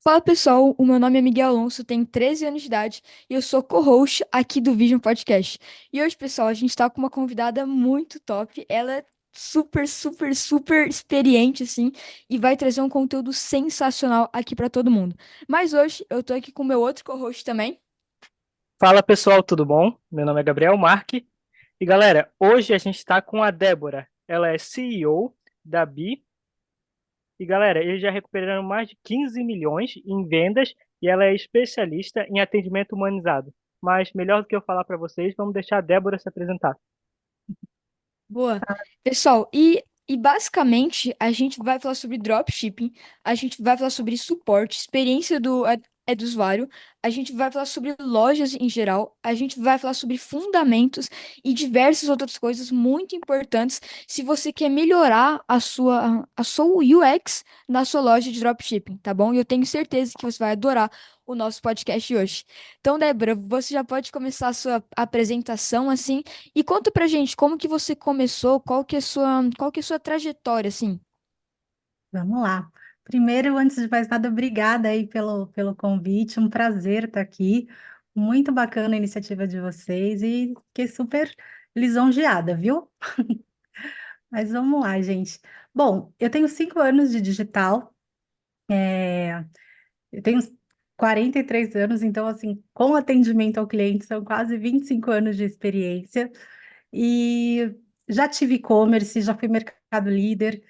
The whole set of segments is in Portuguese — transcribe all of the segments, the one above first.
Fala pessoal, o meu nome é Miguel Alonso, tenho 13 anos de idade e eu sou co-host aqui do Vision Podcast. E hoje, pessoal, a gente tá com uma convidada muito top. Ela é super, super, super experiente, assim, e vai trazer um conteúdo sensacional aqui pra todo mundo. Mas hoje eu tô aqui com o meu outro co-host também. Fala pessoal, tudo bom? Meu nome é Gabriel Marque e galera, hoje a gente está com a Débora. Ela é CEO da Bi e galera, eles já recuperaram mais de 15 milhões em vendas e ela é especialista em atendimento humanizado. Mas melhor do que eu falar para vocês, vamos deixar a Débora se apresentar. Boa. Pessoal, e basicamente a gente vai falar sobre dropshipping, a gente vai falar sobre suporte, experiência do usuário, a gente vai falar sobre lojas em geral, a gente vai falar sobre fundamentos e diversas outras coisas muito importantes se você quer melhorar a sua UX na sua loja de dropshipping, tá bom? E eu tenho certeza que você vai adorar o nosso podcast de hoje. Então, Débora, você já pode começar a sua apresentação assim. E conta pra gente como que você começou, qual que é a sua trajetória, assim. Vamos lá. Primeiro, antes de mais nada, obrigada aí pelo convite. Um prazer estar aqui. Muito bacana a iniciativa de vocês e fiquei super lisonjeada, viu? Mas vamos lá, gente. Bom, eu tenho 5 anos de digital, eu tenho 43 anos, então, assim, com atendimento ao cliente, são quase 25 anos de experiência. E já tive e-commerce, já fui mercado líder.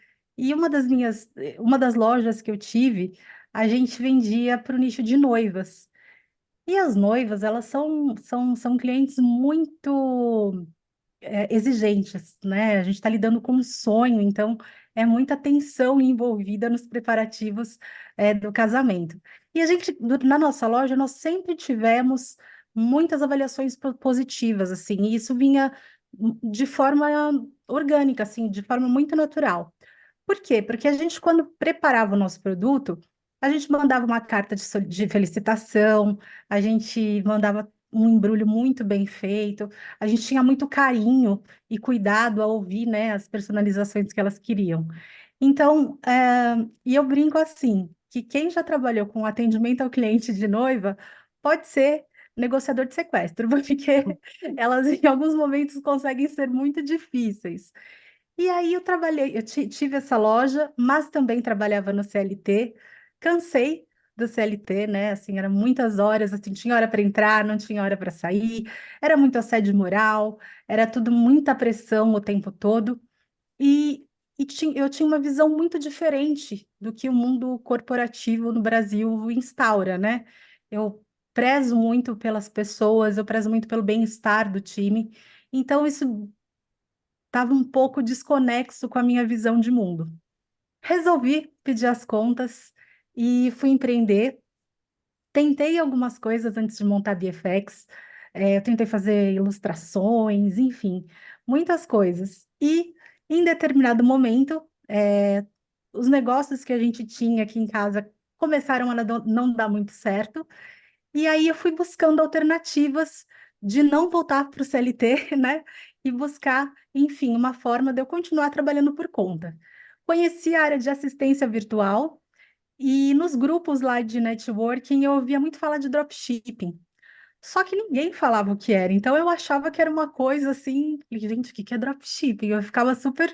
E uma das lojas que eu tive, a gente vendia para o nicho de noivas. E as noivas, elas são clientes muito exigentes, né? A gente está lidando com um sonho, então é muita atenção envolvida nos preparativos do casamento. E na nossa loja, nós sempre tivemos muitas avaliações positivas, assim, e isso vinha de forma orgânica, assim, de forma muito natural. Por quê? Porque a gente, quando preparava o nosso produto, a gente mandava uma carta de felicitação, a gente mandava um embrulho muito bem feito, a gente tinha muito carinho e cuidado ao ouvir, né, as personalizações que elas queriam. Então, e eu brinco assim, que quem já trabalhou com atendimento ao cliente de noiva pode ser negociador de sequestro, porque elas em alguns momentos conseguem ser muito difíceis. E aí eu trabalhei, tive essa loja, mas também trabalhava no CLT. Cansei do CLT, né? Assim, eram muitas horas, assim, tinha hora para entrar, não tinha hora para sair, era muito assédio moral, era tudo muita pressão o tempo todo. E, eu tinha uma visão muito diferente do que o mundo corporativo no Brasil instaura, né? Eu prezo muito pelas pessoas, eu prezo muito pelo bem-estar do time. Então, isso estava um pouco desconexo com a minha visão de mundo. Resolvi pedir as contas e fui empreender. Tentei algumas coisas antes de montar a VFX. Eu tentei fazer ilustrações, enfim, muitas coisas. E em determinado momento, os negócios que a gente tinha aqui em casa começaram a não dar muito certo. E aí eu fui buscando alternativas de não voltar para o CLT, né? E buscar, enfim, uma forma de eu continuar trabalhando por conta. Conheci a área de assistência virtual e nos grupos lá de networking eu ouvia muito falar de dropshipping. Só que ninguém falava o que era, então eu achava que era uma coisa assim, gente, o que que é dropshipping? Eu ficava super,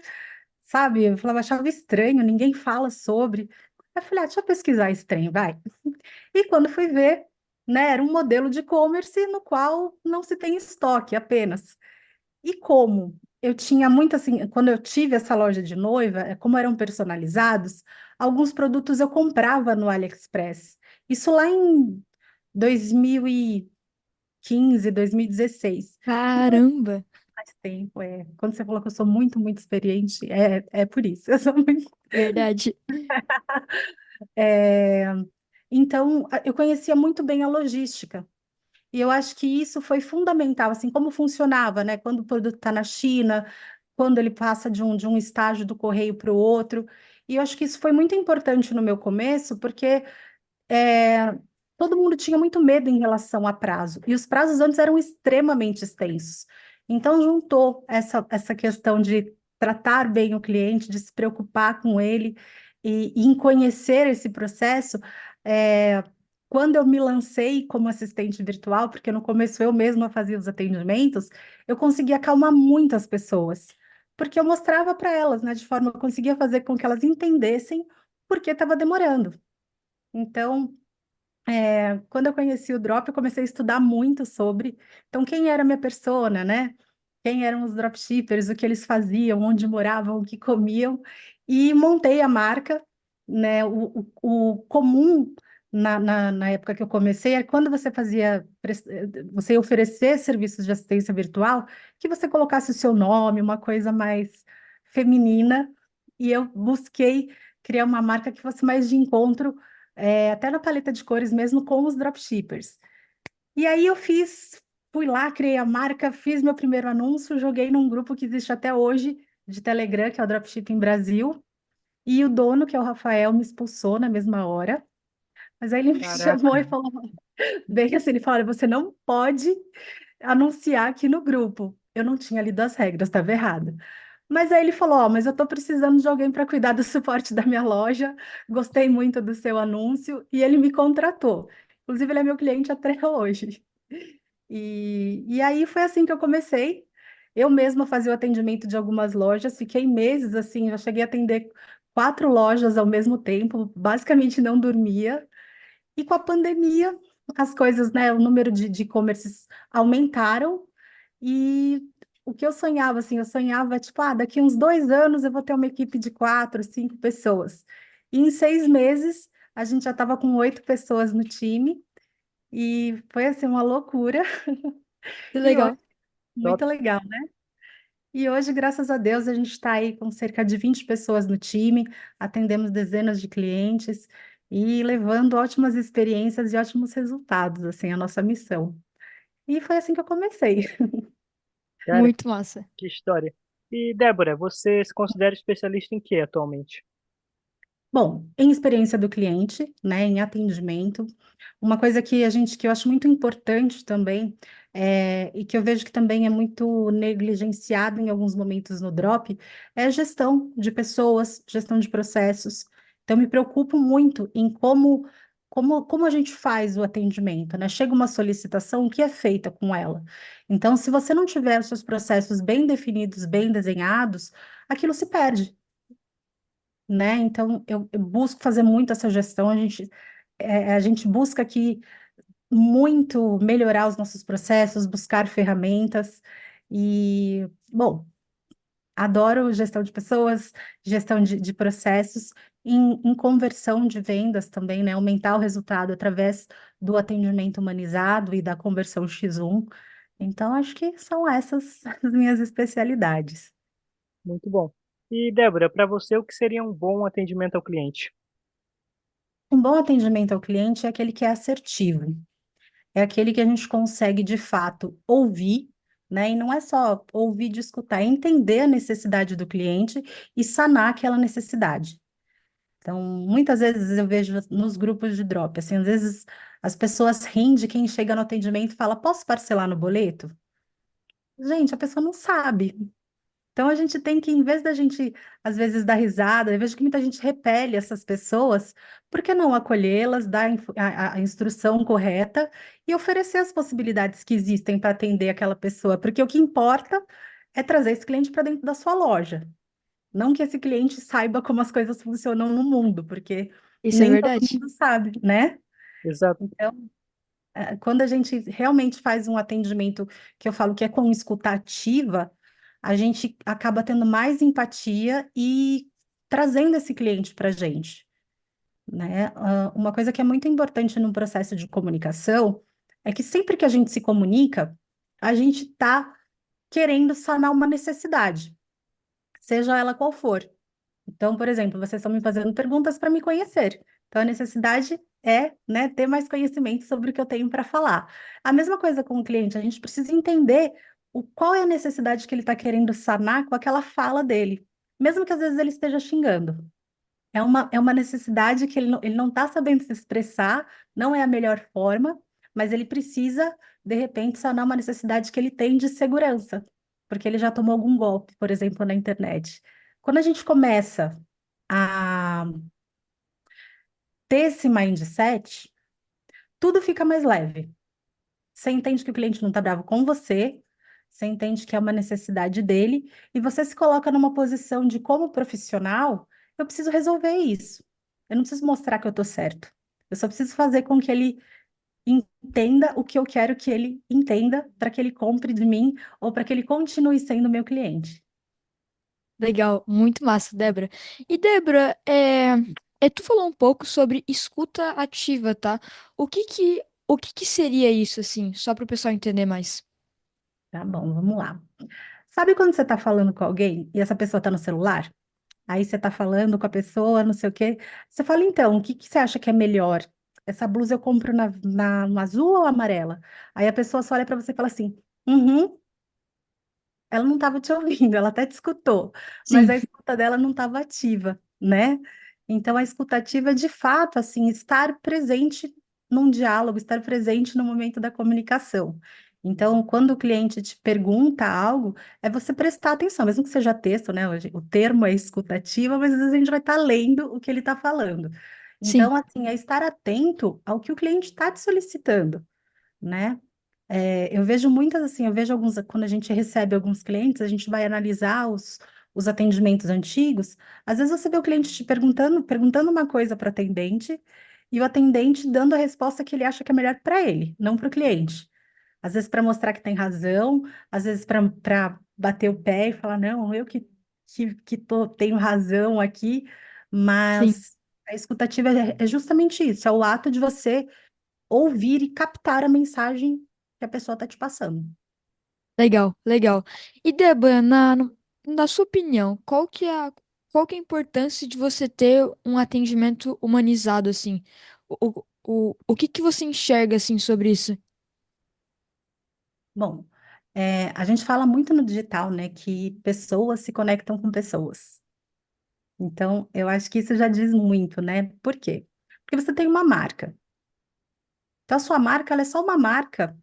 sabe, eu falava, achava estranho, ninguém fala sobre. Aí eu falei, deixa eu pesquisar esse trem, vai. E quando fui ver, né, era um modelo de e-commerce no qual não se tem estoque apenas. E como eu tinha muito assim, quando eu tive essa loja de noiva, como eram personalizados, alguns produtos eu comprava no AliExpress. Isso lá em 2015, 2016. Então, Caramba, faz tempo, é. Quando você falou que eu sou muito, muito experiente, é por isso. Eu sou muito. verdade. é, Então, eu conhecia muito bem a logística. E eu acho que isso foi fundamental, assim, como funcionava, né? Quando o produto está na China, quando ele passa de um estágio do correio para o outro. E eu acho que isso foi muito importante no meu começo, porque é, todo mundo tinha muito medo em relação a prazo. E os prazos antes eram extremamente extensos. Então, juntou essa questão de tratar bem o cliente, de se preocupar com ele e em conhecer esse processo. Quando eu me lancei como assistente virtual, porque no começo eu mesma fazia os atendimentos, eu conseguia acalmar muitas pessoas, porque eu mostrava para elas, né, de forma que eu conseguia fazer com que elas entendessem por que estava demorando. Então, quando eu conheci o Drop, eu comecei a estudar muito sobre. Então, quem era a minha persona, né? Quem eram os dropshippers, o que eles faziam, onde moravam, o que comiam, e montei a marca, né? O comum na época que eu comecei é quando você você ia oferecer serviços de assistência virtual, que você colocasse o seu nome, uma coisa mais feminina, e eu busquei criar uma marca que fosse mais de encontro até na paleta de cores mesmo com os dropshippers. E aí fui lá, criei a marca, fiz meu primeiro anúncio, joguei num grupo que existe até hoje de Telegram, que é o Dropshipping Brasil, e o dono, que é o Rafael, me expulsou na mesma hora. Mas aí ele me chamou Caraca, e falou, bem assim, ele falou, olha, você não pode anunciar aqui no grupo. Eu não tinha lido as regras, estava errado. Mas aí ele falou, ó, mas eu estou precisando de alguém para cuidar do suporte da minha loja, gostei muito do seu anúncio, e ele me contratou. Inclusive, ele é meu cliente até hoje. E aí foi assim que eu comecei. Eu mesma fazia o atendimento de algumas lojas, fiquei meses assim, já cheguei a atender 4 lojas ao mesmo tempo, basicamente não dormia. E com a pandemia, as coisas, né, o número de e-commerces aumentaram e o que eu sonhava, assim, eu sonhava, tipo, daqui uns 2 anos eu vou ter uma equipe de 4, 5 pessoas. E em 6 meses, a gente já estava com 8 pessoas no time, e foi, assim, uma loucura. Que E hoje, legal. top. muito legal, né? E hoje, graças a Deus, a gente está aí com cerca de 20 pessoas no time, atendemos dezenas de clientes e levando ótimas experiências e ótimos resultados, assim, a nossa missão. E foi assim que eu comecei. Cara, Muito massa. que história. E, Débora, você se considera especialista em quê atualmente? Bom, em experiência do cliente, né, em atendimento, uma coisa que eu acho muito importante também, e que eu vejo que também é muito negligenciado em alguns momentos no Drop, é a gestão de pessoas, gestão de processos. Então, me preocupo muito em como a gente faz o atendimento, né? Chega uma solicitação, o que é feita com ela? Então, se você não tiver os seus processos bem definidos, bem desenhados, aquilo se perde, né? Então, eu busco fazer muito essa gestão. A gente busca aqui muito melhorar os nossos processos, buscar ferramentas e, bom, adoro gestão de pessoas, gestão de processos, em conversão de vendas também, né? Aumentar o resultado através do atendimento humanizado e da conversão X1. Então, acho que são essas as minhas especialidades. Muito bom. E, Débora, para você, o que seria um bom atendimento ao cliente? Um bom atendimento ao cliente é aquele que é assertivo. É aquele que a gente consegue, de fato, ouvir, né? E não é só ouvir de escutar, é entender a necessidade do cliente e sanar aquela necessidade. Então, muitas vezes eu vejo nos grupos de drop, assim, às vezes as pessoas riem de quem chega no atendimento e fala, posso parcelar no boleto? Gente, a pessoa não sabe. Então a gente tem que, em vez da gente, às vezes, dar risada, eu vejo que muita gente repele essas pessoas, por que não acolhê-las, dar a instrução correta e oferecer as possibilidades que existem para atender aquela pessoa? Porque o que importa é trazer esse cliente para dentro da sua loja. Não que esse cliente saiba como as coisas funcionam no mundo, porque Isso é nem todo verdade. mundo sabe, né? Exato. Então, quando a gente realmente faz um atendimento que eu falo que é com escuta ativa, a gente acaba tendo mais empatia e trazendo esse cliente para a gente, né? Uma coisa que é muito importante no processo de comunicação é que sempre que a gente se comunica, a gente está querendo sanar uma necessidade, seja ela qual for. Então, por exemplo, vocês estão me fazendo perguntas para me conhecer. Então, a necessidade é, né, ter mais conhecimento sobre o que eu tenho para falar. A mesma coisa com o cliente, a gente precisa entender qual é a necessidade que ele está querendo sanar com aquela fala dele, mesmo que às vezes ele esteja xingando. É uma necessidade que ele não está sabendo se expressar, não é a melhor forma, mas ele precisa, de repente, sanar uma necessidade que ele tem de segurança, porque ele já tomou algum golpe, por exemplo, na internet. Quando a gente começa a ter esse mindset, tudo fica mais leve. Você entende que o cliente não está bravo com você, você entende que é uma necessidade dele, e você se coloca numa posição de, como profissional, eu preciso resolver isso. Eu não preciso mostrar que eu estou certo. Eu só preciso fazer com que ele entenda o que eu quero que ele entenda para que ele compre de mim ou para que ele continue sendo meu cliente. Legal, muito massa, Débora. E Débora, tu falou um pouco sobre escuta ativa, tá? O que que seria isso, assim, só para o pessoal entender mais? Tá bom, vamos lá. Sabe quando você está falando com alguém e essa pessoa está no celular? Aí você está falando com a pessoa, não sei o quê. Você fala, então, o que que você acha que é melhor? Essa blusa eu compro no azul ou amarela? Aí a pessoa só olha para você e fala assim, uhum. Ela não estava te ouvindo, ela até te escutou, mas Sim, a escuta dela não estava ativa, né? Então, a escuta ativa é, de fato, assim, estar presente num diálogo, estar presente no momento da comunicação. Então, quando o cliente te pergunta algo, é você prestar atenção, mesmo que seja texto, né? Hoje, o termo é escuta ativa, mas às vezes a gente vai estar lendo o que ele está falando. sim, Então, assim, é estar atento ao que o cliente está te solicitando, né? Eu vejo muitas assim, eu vejo alguns, quando a gente recebe alguns clientes, a gente vai analisar os atendimentos antigos, às vezes você vê o cliente te perguntando uma coisa para o atendente, e o atendente dando a resposta que ele acha que é melhor para ele, não para o cliente. Às vezes para mostrar que tem razão, às vezes para bater o pé e falar, não, eu tenho razão aqui, sim. mas a escutativa é justamente isso, é o ato de você ouvir e captar a mensagem que a pessoa está te passando. Legal, legal. E Débora, na sua opinião, qual que é a importância de você ter um atendimento humanizado, assim? O que que você enxerga, assim, sobre isso? Bom, a gente fala muito no digital, né, que pessoas se conectam com pessoas. Então, eu acho que isso já diz muito, né? Por quê? Porque você tem uma marca. Então, a sua marca, ela é só uma marca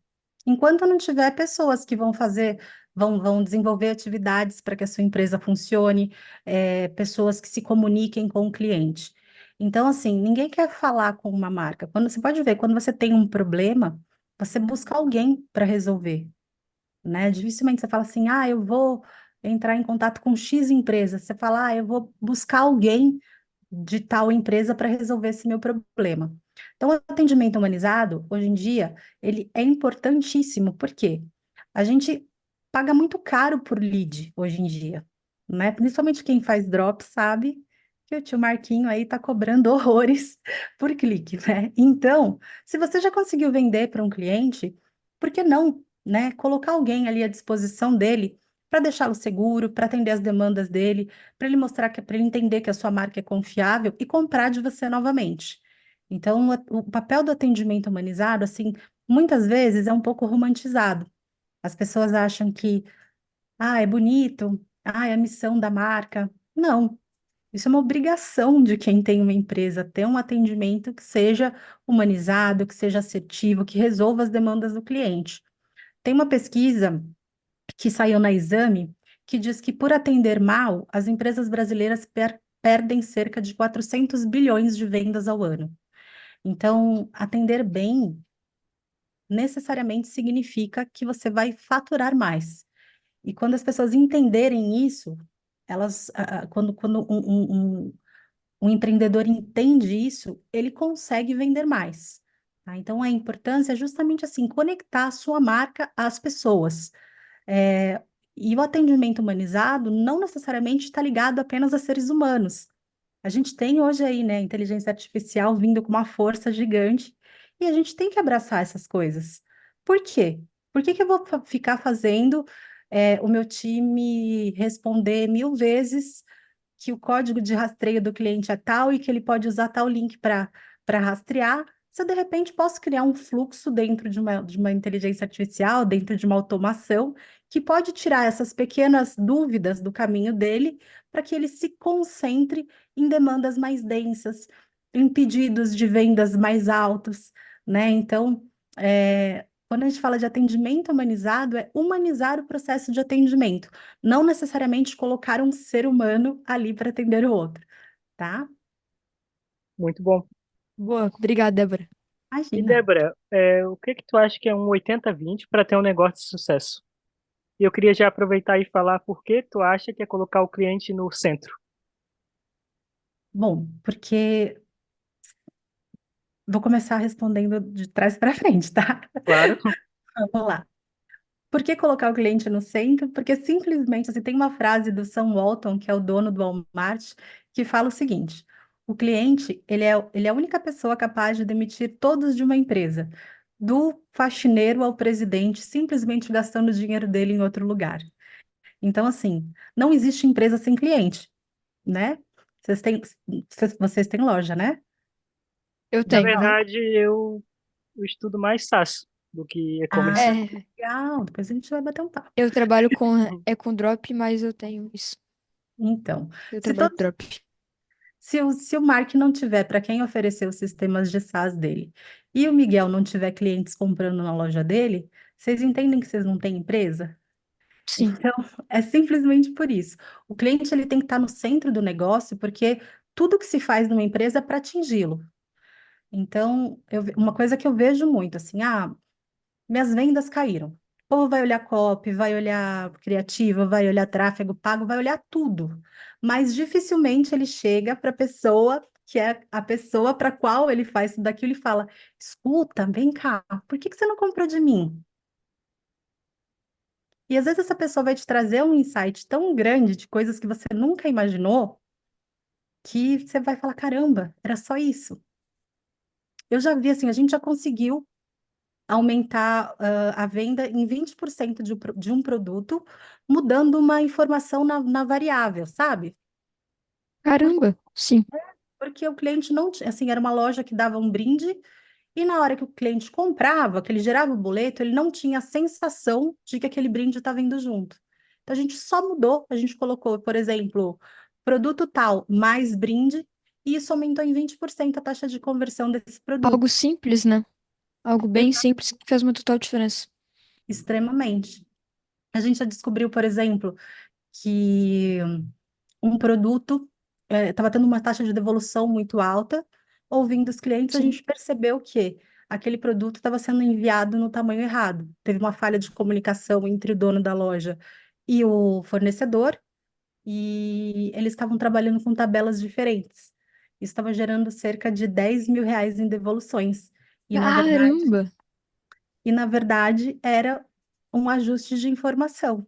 enquanto não tiver pessoas que vão desenvolver atividades para que a sua empresa funcione, pessoas que se comuniquem com o cliente. Então, assim, ninguém quer falar com uma marca. Quando você pode ver, quando você tem um problema, você busca alguém para resolver, né? Dificilmente você fala assim, ah, eu vou entrar em contato com X empresa. Você fala, ah, eu vou buscar alguém de tal empresa para resolver esse meu problema. Então, o atendimento humanizado, hoje em dia, ele é importantíssimo, porque a gente paga muito caro por lead hoje em dia, né? Principalmente quem faz drop sabe que o tio Marquinho aí tá cobrando horrores por clique, né? Então, se você já conseguiu vender para um cliente, por que não, né? Colocar alguém ali à disposição dele para deixá-lo seguro, para atender as demandas dele, para ele mostrar para ele entender que a sua marca é confiável e comprar de você novamente. Então, o papel do atendimento humanizado, assim, muitas vezes é um pouco romantizado. As pessoas acham que, ah, é bonito, ah, é a missão da marca. Não, isso é uma obrigação de quem tem uma empresa, ter um atendimento que seja humanizado, que seja assertivo, que resolva as demandas do cliente. Tem uma pesquisa que saiu na Exame, que diz que, por atender mal, as empresas brasileiras perdem cerca de 400 bilhões de vendas ao ano. Então, atender bem necessariamente significa que você vai faturar mais. E quando as pessoas entenderem isso, quando um empreendedor entende isso, ele consegue vender mais. Tá? Então, a importância é justamente assim, conectar a sua marca às pessoas. É, e o atendimento humanizado não necessariamente está ligado apenas a seres humanos. A gente tem hoje aí, né, inteligência artificial vindo com uma força gigante, e a gente tem que abraçar essas coisas. Por quê? Por que que eu vou ficar fazendo o meu time responder 1000 vezes que o código de rastreio do cliente é tal e que ele pode usar tal link para rastrear, se eu de repente posso criar um fluxo dentro de uma inteligência artificial, dentro de uma automação, que pode tirar essas pequenas dúvidas do caminho dele, para que ele se concentre em demandas mais densas, em pedidos de vendas mais altos, né? Então, quando a gente fala de atendimento humanizado, é humanizar o processo de atendimento, não necessariamente colocar um ser humano ali para atender o outro, tá? Muito bom. Boa, obrigada, Débora. E Imagina. Débora, o que que tu acha que é um 80-20 para ter um negócio de sucesso? E eu queria já aproveitar e falar por que tu acha que é colocar o cliente no centro. Bom, porque vou começar respondendo de trás para frente, tá? Claro. Vamos lá. Por que colocar o cliente no centro? Porque simplesmente, assim, tem uma frase do Sam Walton, que é o dono do Walmart, que fala o seguinte: o cliente, ele é a única pessoa capaz de demitir todos de uma empresa, do faxineiro ao presidente, simplesmente gastando o dinheiro dele em outro lugar. Então, assim, não existe empresa sem cliente, né? Vocês têm, vocês têm loja, né? Eu Na tenho. Aham. verdade, eu estudo mais SaaS do que Ah, e-commerce. É, legal. Depois a gente vai bater um papo. eu trabalho com drop, mas eu tenho isso. Então, Eu se trabalho com todos drop. se o Mark não tiver para quem oferecer os sistemas de SaaS dele e o Miguel não tiver clientes comprando na loja dele, vocês entendem que vocês não têm empresa? Sim. Então, é simplesmente por isso. O cliente ele tem que estar no centro do negócio, porque tudo que se faz numa empresa é para atingi-lo. Então, uma coisa que eu vejo muito, assim, minhas vendas caíram. O povo vai olhar copy, vai olhar criativa, vai olhar tráfego pago, vai olhar tudo. Mas dificilmente ele chega para a pessoa que é a pessoa para qual ele faz tudo aquilo e fala: escuta, vem cá, por que que você não comprou de mim? E às vezes essa pessoa vai te trazer um insight tão grande de coisas que você nunca imaginou que você vai falar: caramba, era só isso. Eu já vi assim, a gente já conseguiu aumentar a venda em 20% de um produto, mudando uma informação na variável, sabe? Por- Caramba, sim. Porque o cliente não tinha, assim, era uma loja que dava um brinde, e na hora que o cliente comprava, que ele gerava o boleto, ele não tinha a sensação de que aquele brinde estava indo junto. Então a gente só mudou, a gente colocou, por exemplo, produto tal mais brinde, e isso aumentou em 20% a taxa de conversão desse Algo produto. simples, né? Algo bem simples que faz uma total diferença. Extremamente. A gente já descobriu, por exemplo, que um produto estava tendo uma taxa de devolução muito alta. Ouvindo os clientes, a Sim. gente percebeu que aquele produto estava sendo enviado no tamanho errado. Teve uma falha de comunicação entre o dono da loja e o fornecedor, e eles estavam trabalhando com tabelas diferentes. Isso estava gerando cerca de R$ 10.000 em devoluções. E, na verdade, Caramba, era um ajuste de informação.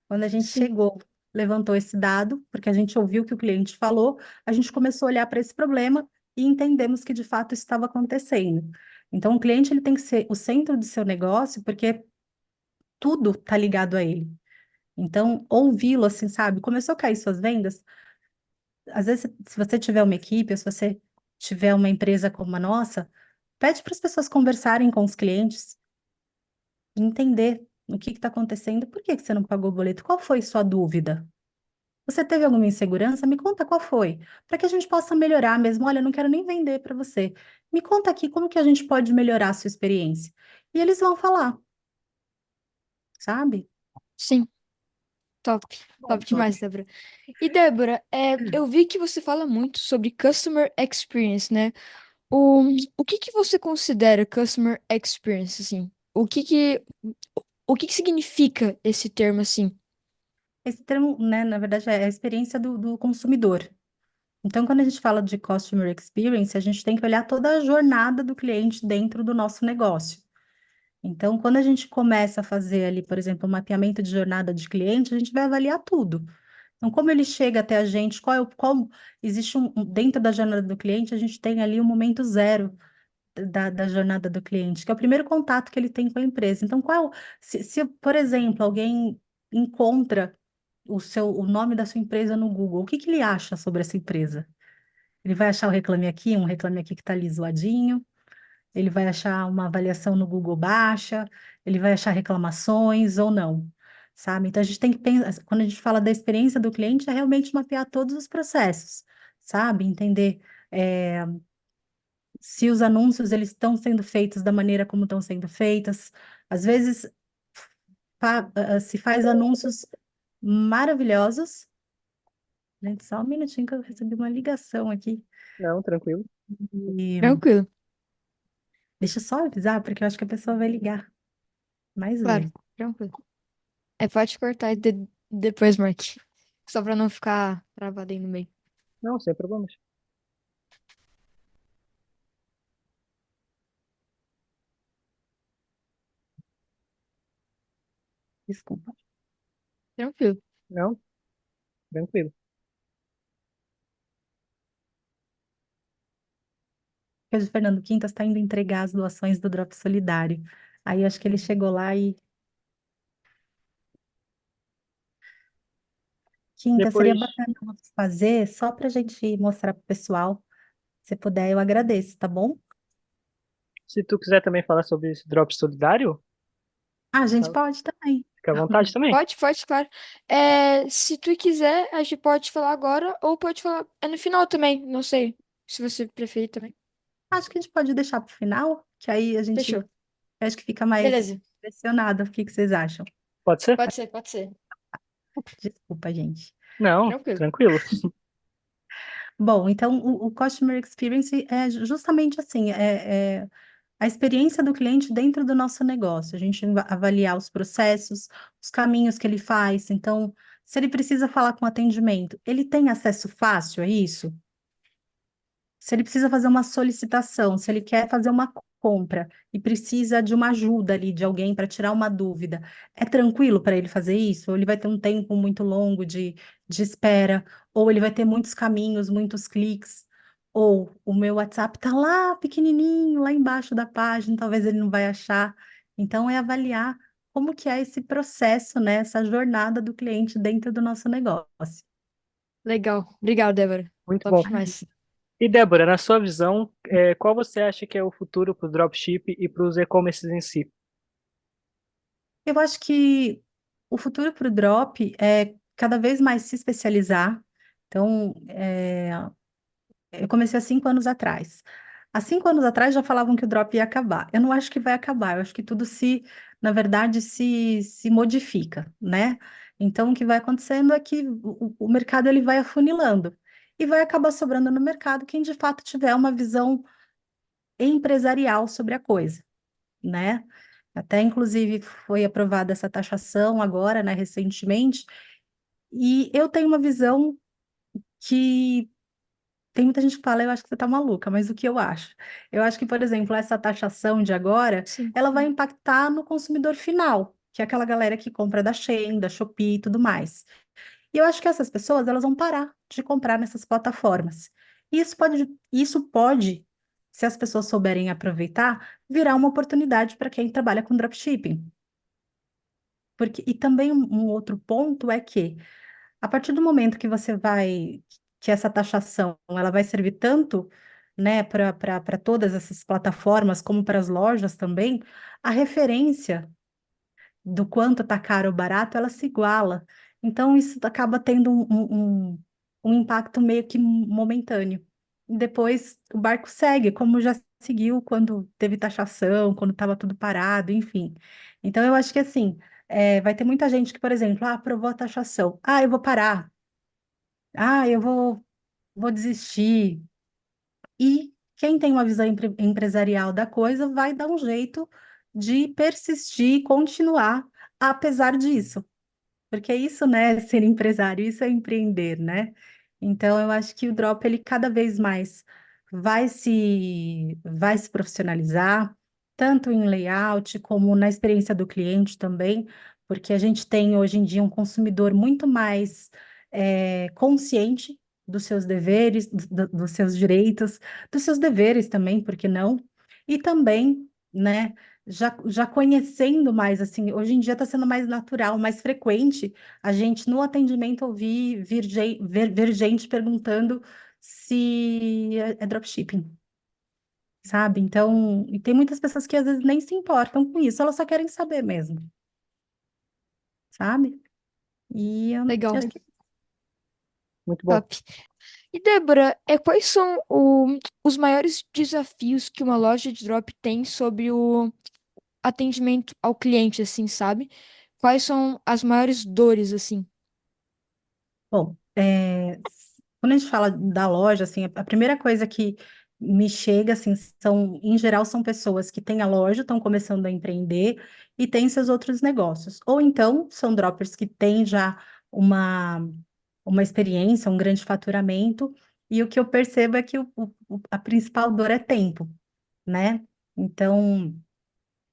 Quando a gente sim. chegou, levantou esse dado, porque a gente ouviu o que o cliente falou, a gente começou a olhar para esse problema e entendemos que de fato isso estava acontecendo. Então, o cliente ele tem que ser o centro do seu negócio, porque tudo está ligado a ele. Então, ouvi-lo assim, sabe? Começou a cair suas vendas. Às vezes, se você tiver uma equipe, ou se você tiver uma empresa como a nossa, pede para as pessoas conversarem com os clientes, entender o que está acontecendo, por que que você não pagou o boleto, qual foi sua dúvida? Você teve alguma insegurança? Me conta qual foi, para que a gente possa melhorar mesmo. Olha, eu não quero nem vender para você. Me conta aqui como que a gente pode melhorar a sua experiência. E eles vão falar, sabe? Sim. Top. Top demais, Débora. E Débora, eu vi que você fala muito sobre Customer Experience, né? O, o que que você considera Customer Experience, assim? O que que significa esse termo, assim? Esse termo, né, na verdade, é a experiência do consumidor. Então, quando a gente fala de Customer Experience, a gente tem que olhar toda a jornada do cliente dentro do nosso negócio. Então, quando a gente começa a fazer ali, por exemplo, um mapeamento de jornada de cliente, a gente vai avaliar tudo. Então, como ele chega até a gente, existe dentro da jornada do cliente, a gente tem ali o momento zero da jornada do cliente, que é o primeiro contato que ele tem com a empresa. Então, se, por exemplo, alguém encontra o nome da sua empresa no Google, o que que ele acha sobre essa empresa? Ele vai achar o Reclame Aqui, um Reclame Aqui que está ali zoadinho, ele vai achar uma avaliação no Google baixa, ele vai achar reclamações ou não, sabe? Então a gente tem que pensar, quando a gente fala da experiência do cliente, é realmente mapear todos os processos, sabe? Entender se os anúncios eles estão sendo feitos da maneira como estão sendo feitos. Às vezes se faz anúncios maravilhosos. Gente, só um minutinho que eu recebi uma ligação aqui. Não, tranquilo. E Tranquilo. deixa eu só avisar, porque eu acho que a pessoa vai ligar mais Claro, vezes. tranquilo. É, pode cortar e depois, Mark. Só pra não ficar travado aí no meio. Não, sem problemas. Desculpa. Tranquilo. Não, tranquilo. Porque o Fernando Quintas está indo entregar as doações do Drop Solidário. Aí acho que ele chegou lá e Quinta, seria Depois, bacana você fazer só para a gente mostrar para o pessoal. Se puder, eu agradeço, tá bom? se tu quiser também falar sobre esse drop solidário, Ah, a gente tá- pode também. fica à vontade também. Pode, claro. É, se tu quiser, a gente pode falar agora ou pode falar. É no final também, não sei. Se você preferir também. Acho que a gente pode deixar para o final, que aí a Fechou. gente acho que fica mais Beleza. pressionado. O que que vocês acham? Pode ser? Pode ser. Desculpa, gente. Não, Tranquilo. tranquilo. Bom, então o Customer Experience é justamente assim, é a experiência do cliente dentro do nosso negócio. A gente avaliar os processos, os caminhos que ele faz. Então, se ele precisa falar com atendimento, ele tem acesso fácil a isso? Se ele precisa fazer uma solicitação, se ele quer fazer uma compra e precisa de uma ajuda ali de alguém para tirar uma dúvida, é tranquilo para ele fazer isso? Ou ele vai ter um tempo muito longo de espera? Ou ele vai ter muitos caminhos, muitos cliques? Ou o meu WhatsApp está lá pequenininho, lá embaixo da página, talvez ele não vai achar. Então, é avaliar como que é esse processo, né, essa jornada do cliente dentro do nosso negócio. Legal. Obrigado, Débora. Muito Top bom. demais. E Débora, na sua visão, qual você acha que é o futuro para o dropship e para os e-commerces em si? Eu acho que o futuro para o drop é cada vez mais se especializar. Então, eu comecei há 5 anos atrás. Há 5 anos atrás já falavam que o drop ia acabar. Eu não acho que vai acabar, eu acho que tudo na verdade, se modifica, né? Então, o que vai acontecendo é que o mercado ele vai afunilando e vai acabar sobrando no mercado quem de fato tiver uma visão empresarial sobre a coisa, né? Até, inclusive, foi aprovada essa taxação agora, né, recentemente, e eu tenho uma visão que tem muita gente que fala, eu acho que você está maluca, mas o que eu acho? Eu acho que, por exemplo, essa taxação de agora, Sim. ela vai impactar no consumidor final, que é aquela galera que compra da Shein, da Shopee e tudo mais. E eu acho que essas pessoas, elas vão parar de comprar nessas plataformas. E isso pode, se as pessoas souberem aproveitar, virar uma oportunidade para quem trabalha com dropshipping. Porque, e também um outro ponto é que, a partir do momento que essa taxação, ela vai servir tanto, né, para todas essas plataformas, como para as lojas também, a referência do quanto está caro ou barato, ela se iguala. Então, isso acaba tendo um impacto meio que momentâneo. E depois o barco segue, como já seguiu quando teve taxação, quando estava tudo parado, enfim. Então, eu acho que assim, vai ter muita gente que, por exemplo, aprovou a taxação. Eu vou parar. Eu vou desistir. E quem tem uma visão empresarial da coisa vai dar um jeito de persistir, continuar, apesar disso. Porque isso, né, é ser empresário, isso é empreender, né? Então, eu acho que o Drop, ele cada vez mais vai se profissionalizar, tanto em layout como na experiência do cliente também, porque a gente tem hoje em dia um consumidor muito mais consciente dos seus deveres, dos seus direitos, dos seus deveres também, por que não? E também, né, já conhecendo mais, assim, hoje em dia está sendo mais natural, mais frequente a gente no atendimento ouvir ver gente perguntando se é dropshipping, sabe? Então, e tem muitas pessoas que às vezes nem se importam com isso, elas só querem saber mesmo, sabe? E eu Legal. acho que, Muito bom. Top. E Débora, quais são os maiores desafios que uma loja de drop tem sobre o atendimento ao cliente, assim, sabe? Quais são as maiores dores, assim? bom, quando a gente fala da loja, assim, a primeira coisa que me chega, assim, em geral, são pessoas que têm a loja, estão começando a empreender e têm seus outros negócios. Ou então, são droppers que têm já uma, uma experiência, um grande faturamento, e o que eu percebo é que a principal dor é tempo, né? Então,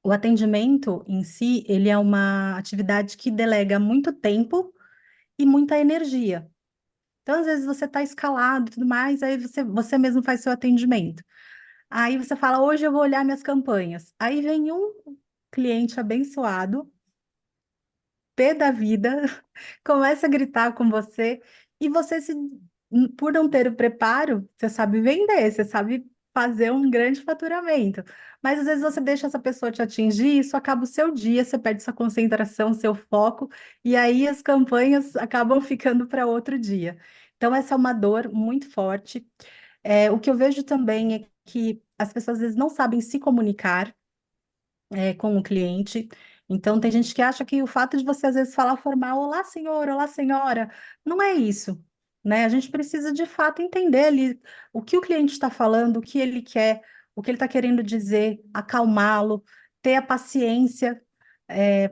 o atendimento em si, ele é uma atividade que delega muito tempo e muita energia. Então, às vezes, você está escalado e tudo mais, aí você mesmo faz seu atendimento. Aí você fala, hoje eu vou olhar minhas campanhas. Aí vem um cliente abençoado, pé da vida, começa a gritar com você, e você, por não ter o preparo, você sabe vender, você sabe fazer um grande faturamento. Mas às vezes você deixa essa pessoa te atingir, isso acaba o seu dia, você perde sua concentração, seu foco, e aí as campanhas acabam ficando para outro dia. Então, essa é uma dor muito forte. O que eu vejo também é que as pessoas às vezes não sabem se comunicar com o cliente. Então, tem gente que acha que o fato de você às vezes falar formal, olá senhora, não é isso, né? A gente precisa de fato entender ali o que o cliente está falando, o que ele quer, o que ele está querendo dizer, acalmá-lo, ter a paciência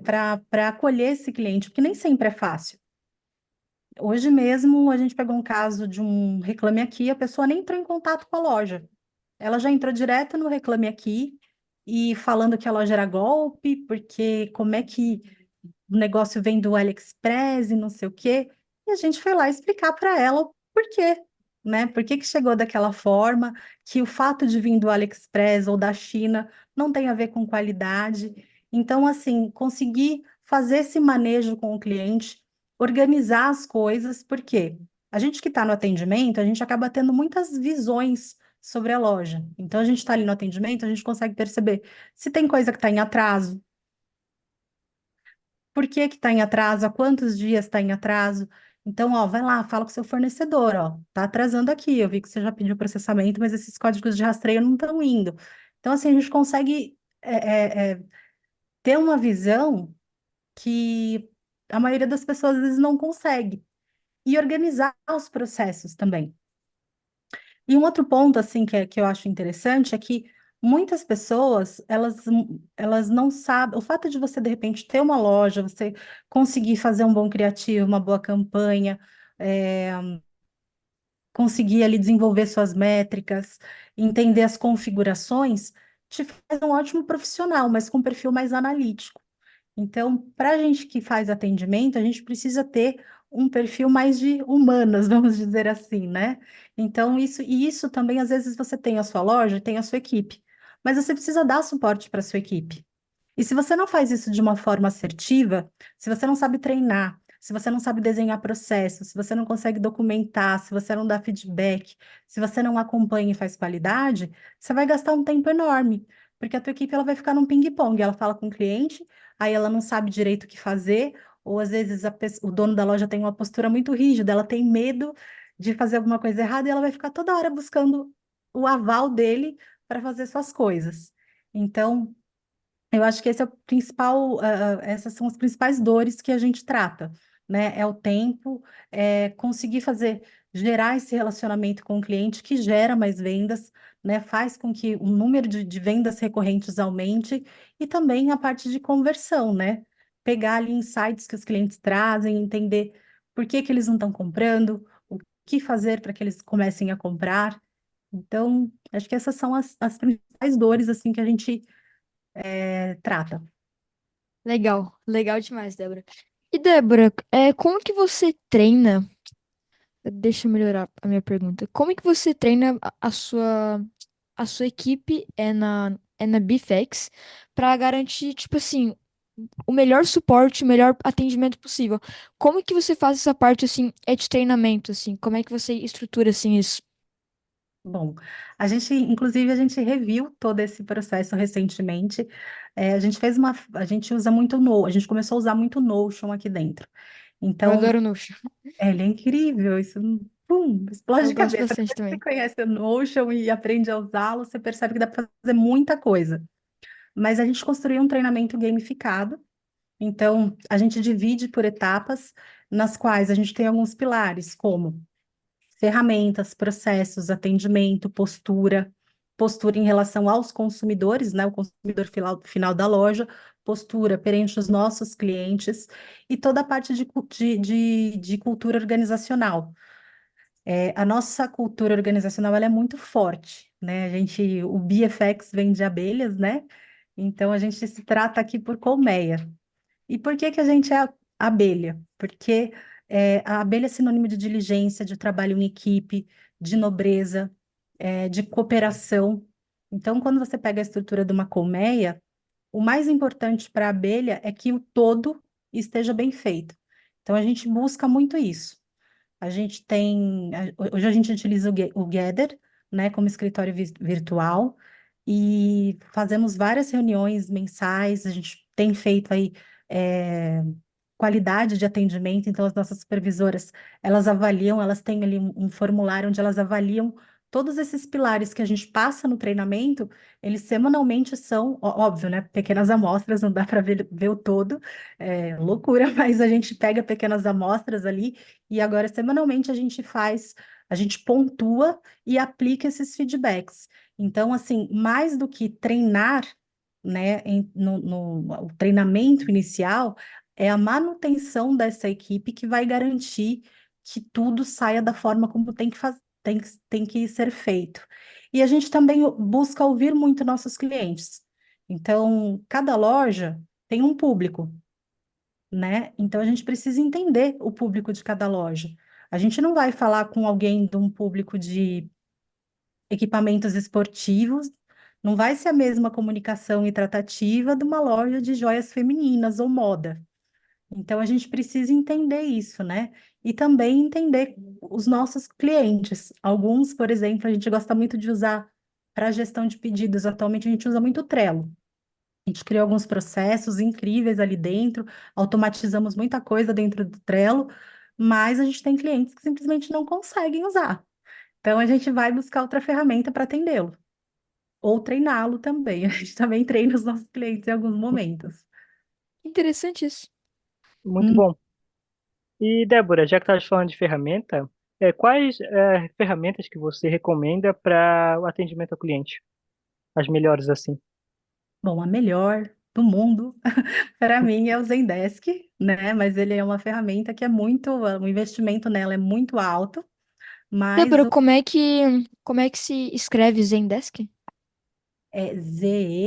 para acolher esse cliente, porque nem sempre é fácil. Hoje mesmo a gente pegou um caso de um Reclame Aqui, a pessoa nem entrou em contato com a loja. Ela já entrou direto no Reclame Aqui e falando que a loja era golpe, porque como é que o negócio vem do AliExpress e não sei o quê. E a gente foi lá explicar para ela o porquê, né? Por que que chegou daquela forma, que o fato de vir do AliExpress ou da China não tem a ver com qualidade. Então, assim, conseguir fazer esse manejo com o cliente, organizar as coisas, porque a gente que está no atendimento, a gente acaba tendo muitas visões sobre a loja. Então, a gente está ali no atendimento, a gente consegue perceber se tem coisa que está em atraso, por que que está em atraso, há quantos dias está em atraso. Então, ó, vai lá, fala com o seu fornecedor, ó, tá atrasando aqui, eu vi que você já pediu processamento, mas esses códigos de rastreio não estão indo. Então, assim, a gente consegue ter uma visão que a maioria das pessoas às vezes não consegue, e organizar os processos também. E um outro ponto, assim, que eu acho interessante é que muitas pessoas, elas não sabem, o fato de você, de repente, ter uma loja, você conseguir fazer um bom criativo, uma boa campanha, é, conseguir ali desenvolver suas métricas, entender as configurações, te faz um ótimo profissional, mas com um perfil mais analítico. Então, para a gente que faz atendimento, a gente precisa ter um perfil mais de humanas, vamos dizer assim, né? Então, isso também, às vezes, você tem a sua loja, tem a sua equipe, mas você precisa dar suporte para a sua equipe. E se você não faz isso de uma forma assertiva, se você não sabe treinar, se você não sabe desenhar processos, se você não consegue documentar, se você não dá feedback, se você não acompanha e faz qualidade, você vai gastar um tempo enorme, porque a tua equipe ela vai ficar num ping-pong, ela fala com o cliente, aí ela não sabe direito o que fazer, ou às vezes o dono da loja tem uma postura muito rígida, ela tem medo de fazer alguma coisa errada e ela vai ficar toda hora buscando o aval dele para fazer suas coisas. Então, eu acho que esse é o principal, essas são as principais dores que a gente trata, né? É o tempo, é conseguir gerar esse relacionamento com o cliente que gera mais vendas, né? Faz com que o número de vendas recorrentes aumente e também a parte de conversão, né? Pegar ali insights que os clientes trazem, entender por que que eles não estão comprando, o que fazer para que eles comecem a comprar. Então, acho que essas são as principais dores, assim, que a gente trata. Legal, legal demais, Débora. E Débora, como que você treina? Deixa eu melhorar a minha pergunta. Como é que você treina a sua equipe na BFX para garantir, tipo assim, o melhor suporte, o melhor atendimento possível? Como que você faz essa parte assim, de treinamento assim? Como é que você estrutura assim isso? Bom, inclusive, a gente reviu todo esse processo recentemente. A gente usa muito a gente começou a usar muito Notion aqui dentro. Eu Então, adoro Notion. ele é incrível, isso, pum, explode Eu de gosto cabeça. bastante Depois que você também. conhece o Notion e aprende a usá-lo, você percebe que dá para fazer muita coisa. Mas a gente construiu um treinamento gamificado. Então, a gente divide por etapas, nas quais a gente tem alguns pilares, como ferramentas, processos, atendimento, postura. postura em relação aos consumidores, né, o consumidor final da loja, postura perante os nossos clientes e toda a parte de cultura organizacional. A nossa cultura organizacional ela é muito forte, né? O BFX vem de abelhas, né? Então a gente se trata aqui por colmeia. E por que que a gente é abelha? Porque a abelha é sinônimo de diligência, de trabalho em equipe, de nobreza, de cooperação. Então, quando você pega a estrutura de uma colmeia, o mais importante para a abelha é que o todo esteja bem feito. Então, a gente busca muito isso. Hoje a gente utiliza o Gather, né, como escritório virtual e fazemos várias reuniões mensais, a gente tem feito aí eh, qualidade de atendimento, então as nossas supervisoras, elas avaliam, elas têm ali um formulário onde elas avaliam todos esses pilares que a gente passa no treinamento, eles semanalmente são, óbvio, né, pequenas amostras, não dá para ver o todo, é loucura, mas a gente pega pequenas amostras ali e agora semanalmente a gente pontua e aplica esses feedbacks. Então, assim, mais do que treinar, né, no treinamento inicial, é a manutenção dessa equipe que vai garantir que tudo saia da forma como tem que ser feito. E a gente também busca ouvir muito nossos clientes. Então, cada loja tem um público, né? Então, a gente precisa entender o público de cada loja. A gente não vai falar com alguém de um público de equipamentos esportivos, não vai ser a mesma comunicação e tratativa de uma loja de joias femininas ou moda. Então, a gente precisa entender isso, né? E também entender os nossos clientes. Alguns, por exemplo, a gente gosta muito de usar para gestão de pedidos. Atualmente, a gente usa muito o Trello. A gente criou alguns processos incríveis ali dentro, automatizamos muita coisa dentro do Trello, mas a gente tem clientes que simplesmente não conseguem usar. Então, a gente vai buscar outra ferramenta para atendê-lo, ou treiná-lo também. A gente também treina os nossos clientes em alguns momentos. Interessante isso. Muito bom. E, Débora, já que estás falando de ferramenta, quais ferramentas que você recomenda para o atendimento ao cliente? As melhores, assim. Bom, a melhor do mundo, para mim, é o Zendesk, né? Mas ele é uma ferramenta que o investimento nela é muito alto, mas Débora, como é que se escreve Zendesk? é Zendesk,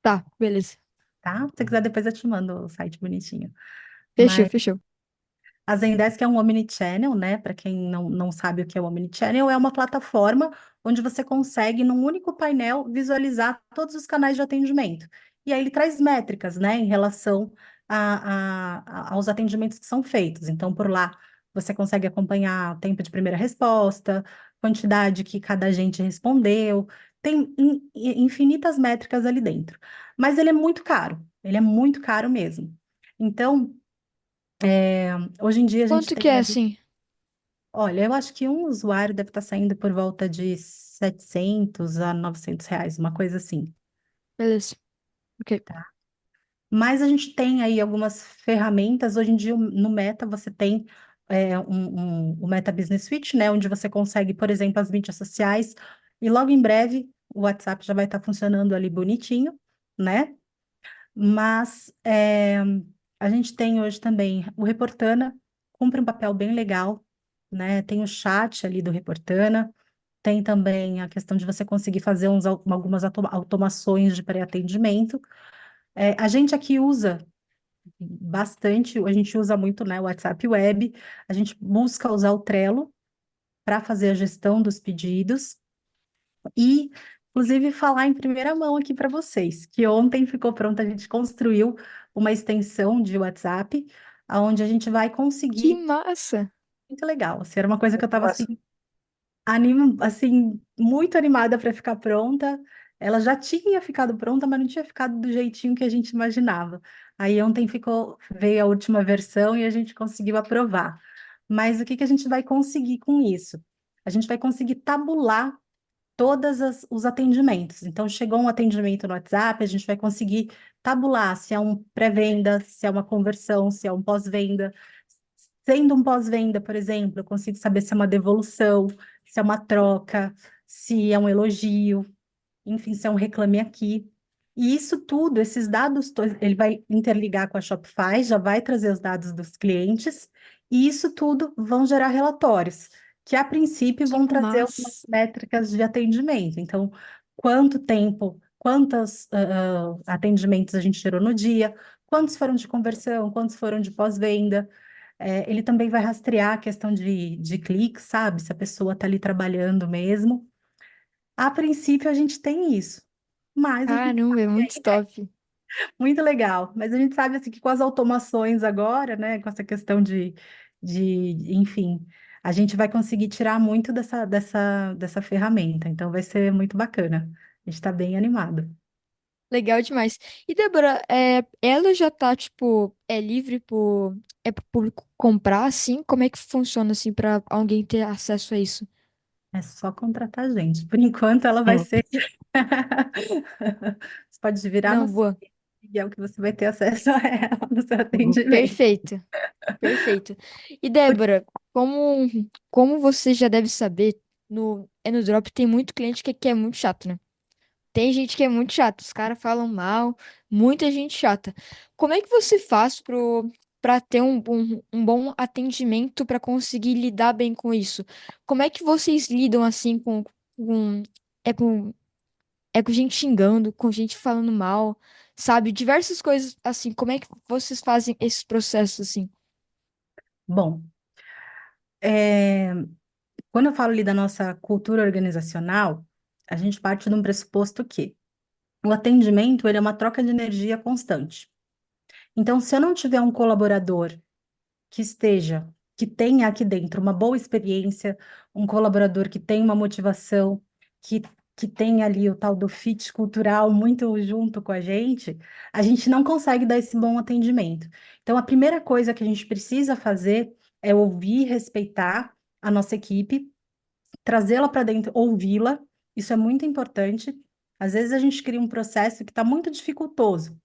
Tá, beleza. tá? Se você quiser, depois eu te mando o site bonitinho. Fechou, Mas fechou. a Zendesk é um omnichannel, né? Para quem não sabe o que é o omnichannel, é uma plataforma onde você consegue, num único painel, visualizar todos os canais de atendimento. E aí ele traz métricas, né, em relação aos atendimentos que são feitos. Então, por lá, você consegue acompanhar o tempo de primeira resposta, quantidade que cada agente respondeu, tem infinitas métricas ali dentro. Mas ele é muito caro mesmo. Então, hoje em dia a gente Quanto tem que é ali, assim? olha, eu acho que um usuário deve estar saindo por volta de 700 a 900 reais, uma coisa assim. Beleza. Ok. Mas a gente tem aí algumas ferramentas, hoje em dia no Meta você tem o Meta Business Suite, né, onde você consegue, por exemplo, as mídias sociais, e logo em breve o WhatsApp já vai estar funcionando ali bonitinho, né? Mas a gente tem hoje também o Reportana, cumpre um papel bem legal, né? Tem o chat ali do Reportana, tem também a questão de você conseguir fazer algumas automações de pré-atendimento. A gente aqui usa bastante, a gente usa muito, né, o WhatsApp Web, a gente busca usar o Trello para fazer a gestão dos pedidos. E, inclusive, falar em primeira mão aqui para vocês, que ontem ficou pronta, a gente construiu uma extensão de WhatsApp, onde a gente vai Que conseguir, massa! muito legal, assim, era uma coisa que eu estava assim, Massa. muito animada para ficar pronta. Ela já tinha ficado pronta, mas não tinha ficado do jeitinho que a gente imaginava. Aí ontem veio a última versão e a gente conseguiu aprovar. Mas o que que a gente vai conseguir com isso? A gente vai conseguir tabular os atendimentos. Então, chegou um atendimento no WhatsApp, a gente vai conseguir tabular se é um pré-venda, se é uma conversão, se é um pós-venda. Sendo um pós-venda, por exemplo, eu consigo saber se é uma devolução, se é uma troca, se é um elogio, enfim, se é um reclame aqui. E isso tudo, esses dados, ele vai interligar com a Shopify, já vai trazer os dados dos clientes, e isso tudo vão gerar relatórios, que a princípio Que vão trazer algumas massa. métricas de atendimento. Então, quanto tempo, quantos atendimentos a gente gerou no dia, quantos foram de conversão, quantos foram de pós-venda. Ele também vai rastrear a questão de cliques, sabe? Se a pessoa está ali trabalhando mesmo. A princípio, a gente tem isso, mas a gente Caramba, é muito top. muito legal. Mas a gente sabe assim que com as automações agora, né, com essa questão enfim, a gente vai conseguir tirar muito dessa ferramenta. Então vai ser muito bacana. A gente está bem animado. Legal demais. E Débora, ela já tá, tipo, livre pro público comprar, assim? Como é que funciona, assim, pra alguém ter acesso a isso? É só contratar a gente. Por enquanto, ela vai Hum. ser. Você pode virar no Não, site, boa. e é o que você vai ter acesso a ela no seu atendimento. Perfeito. Perfeito. E Débora, como você já deve saber, no Drop tem muito cliente que é muito chato, né? Tem gente que é muito chata, os caras falam mal, muita gente chata. Como é que você faz pra ter um bom atendimento, pra conseguir lidar bem com isso? Como é que vocês lidam assim com, é com, é com gente xingando, com gente falando mal, sabe? Diversas coisas assim. Como é que vocês fazem esses processos assim? Bom, é, quando eu falo ali da nossa cultura organizacional, a gente parte de um pressuposto que o atendimento, ele é uma troca de energia constante. Então, se eu não tiver um colaborador que tenha aqui dentro uma boa experiência, um colaborador que tenha uma motivação, que, que tenha ali o tal do fit cultural muito junto com a gente não consegue dar esse bom atendimento. Então, a primeira coisa que a gente precisa fazer é ouvir, respeitar a nossa equipe, trazê-la para dentro, ouvi-la, isso é muito importante. Às vezes a gente cria um processo que está muito dificultoso.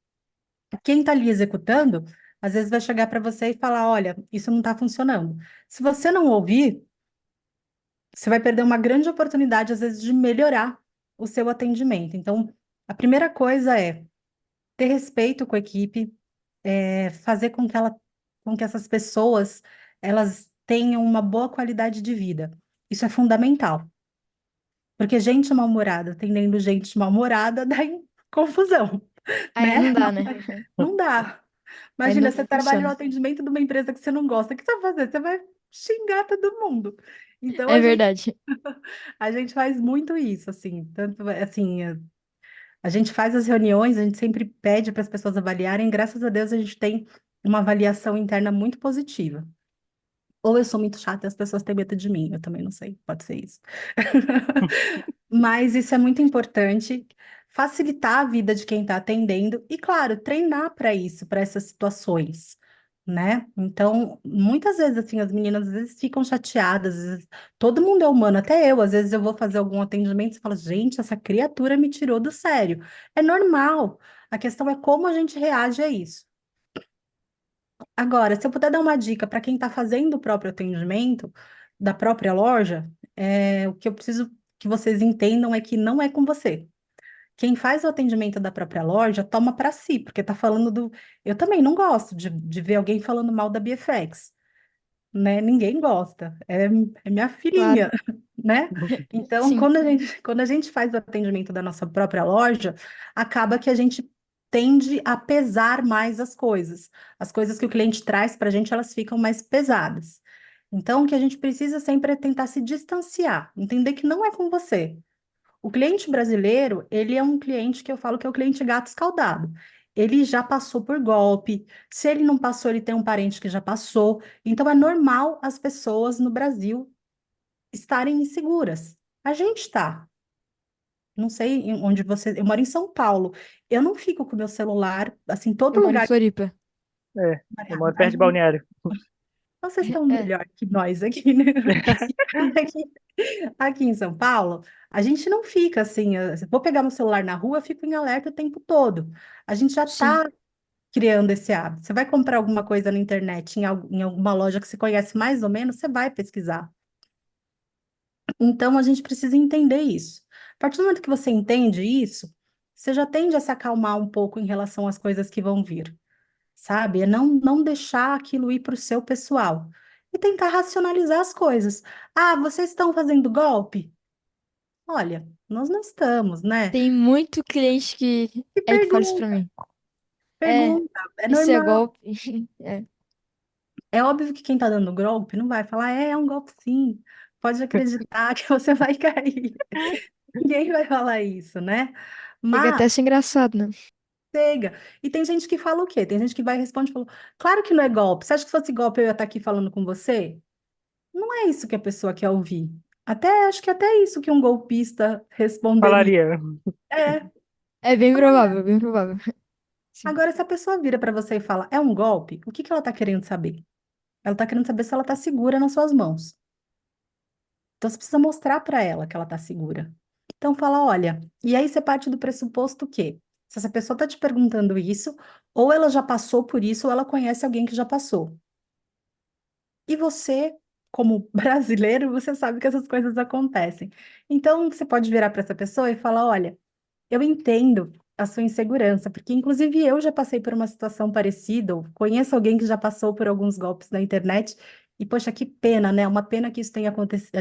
Quem está ali executando, às vezes vai chegar para você e falar: olha, isso não está funcionando. Se você não ouvir, você vai perder uma grande oportunidade, às vezes, de melhorar o seu atendimento. Então, a primeira coisa é ter respeito com a equipe, fazer com que essas pessoas elas tenham uma boa qualidade de vida. Isso é fundamental. Porque gente mal-humorada atendendo gente mal-humorada dá confusão, Aí né? não dá, né? Não dá. Aí Imagina, não você trabalha no funciona. atendimento de uma empresa que você não gosta. O que você vai fazer? Você vai xingar todo mundo. Então, É verdade. a gente faz muito isso, assim. Tanto, assim, a gente faz as reuniões, a gente sempre pede para as pessoas avaliarem. Graças a Deus, a gente tem uma avaliação interna muito positiva. Ou eu sou muito chata e as pessoas têm medo de mim. Eu também não sei, pode ser isso. Mas isso é muito importante, facilitar a vida de quem está atendendo e, claro, treinar para isso, para essas situações, né? Então, muitas vezes, assim, as meninas às vezes ficam chateadas, às vezes, todo mundo é humano, até eu, às vezes eu vou fazer algum atendimento e falo, gente, essa criatura me tirou do sério. É normal. A questão é como a gente reage a isso. Agora, se eu puder dar uma dica para quem está fazendo o próprio atendimento da própria loja, o que eu preciso que vocês entendam é que não é com você. Quem faz o atendimento da própria loja toma para si, porque está falando do. Eu também não gosto de ver alguém falando mal da BFX, né? Ninguém gosta. É minha Claro. filhinha, né? Então, Sim. quando a gente faz o atendimento da nossa própria loja, acaba que a gente tende a pesar mais as coisas. As coisas que o cliente traz para a gente, elas ficam mais pesadas. Então, o que a gente precisa sempre é tentar se distanciar, entender que não é com você. O cliente brasileiro, ele é um cliente que eu falo que é o cliente gato escaldado. Ele já passou por golpe. Se ele não passou, ele tem um parente que já passou. Então é normal as pessoas no Brasil estarem inseguras. A gente está. Não sei onde você. Eu moro em São Paulo. Eu não fico com meu celular, assim, todo Eu moro em lugar. Floripa. É, eu moro A perto de gente, Balneário. vocês estão É, melhor que nós aqui, né? Aqui em São Paulo, a gente não fica assim. Se eu vou pegar meu celular na rua, eu fico em alerta o tempo todo. A gente já sim. está criando esse hábito. Você vai comprar alguma coisa na internet, em alguma loja que você conhece mais ou menos, você vai pesquisar. Então, a gente precisa entender isso. A partir do momento que você entende isso, você já tende a se acalmar um pouco em relação às coisas que vão vir, sabe? É não deixar aquilo ir para o seu pessoal e tentar racionalizar as coisas. Ah, vocês estão fazendo golpe? Olha, nós não estamos, né? Tem muito cliente E que fala isso pra pergunta, mim. É, pergunta, é isso é normal. golpe. É. É óbvio que quem está dando golpe não vai falar, é um golpe sim. Pode acreditar que você vai cair. Ninguém vai falar isso, né? Chega Mas até a ser engraçado, né? chega. E tem gente que fala o quê? Tem gente que vai e responde e fala, claro que não é golpe. Você acha que se fosse golpe eu ia estar aqui falando com você? Não é isso que a pessoa quer ouvir. Até acho que até isso que um golpista responderia. Falaria. É. É bem provável, bem provável. Sim. Agora, se a pessoa vira para você e fala, é um golpe, o que que ela está querendo saber? Ela está querendo saber se ela está segura nas suas mãos. Então, você precisa mostrar para ela que ela está segura. Então, fala, olha, e aí você parte do pressuposto que, se essa pessoa está te perguntando isso, ou ela já passou por isso, ou ela conhece alguém que já passou. E você, como brasileiro, você sabe que essas coisas acontecem. Então, você pode virar para essa pessoa e falar, olha, eu entendo a sua insegurança, porque inclusive eu já passei por uma situação parecida, ou conheço alguém que já passou por alguns golpes na internet, e poxa, que pena, né? Uma pena que isso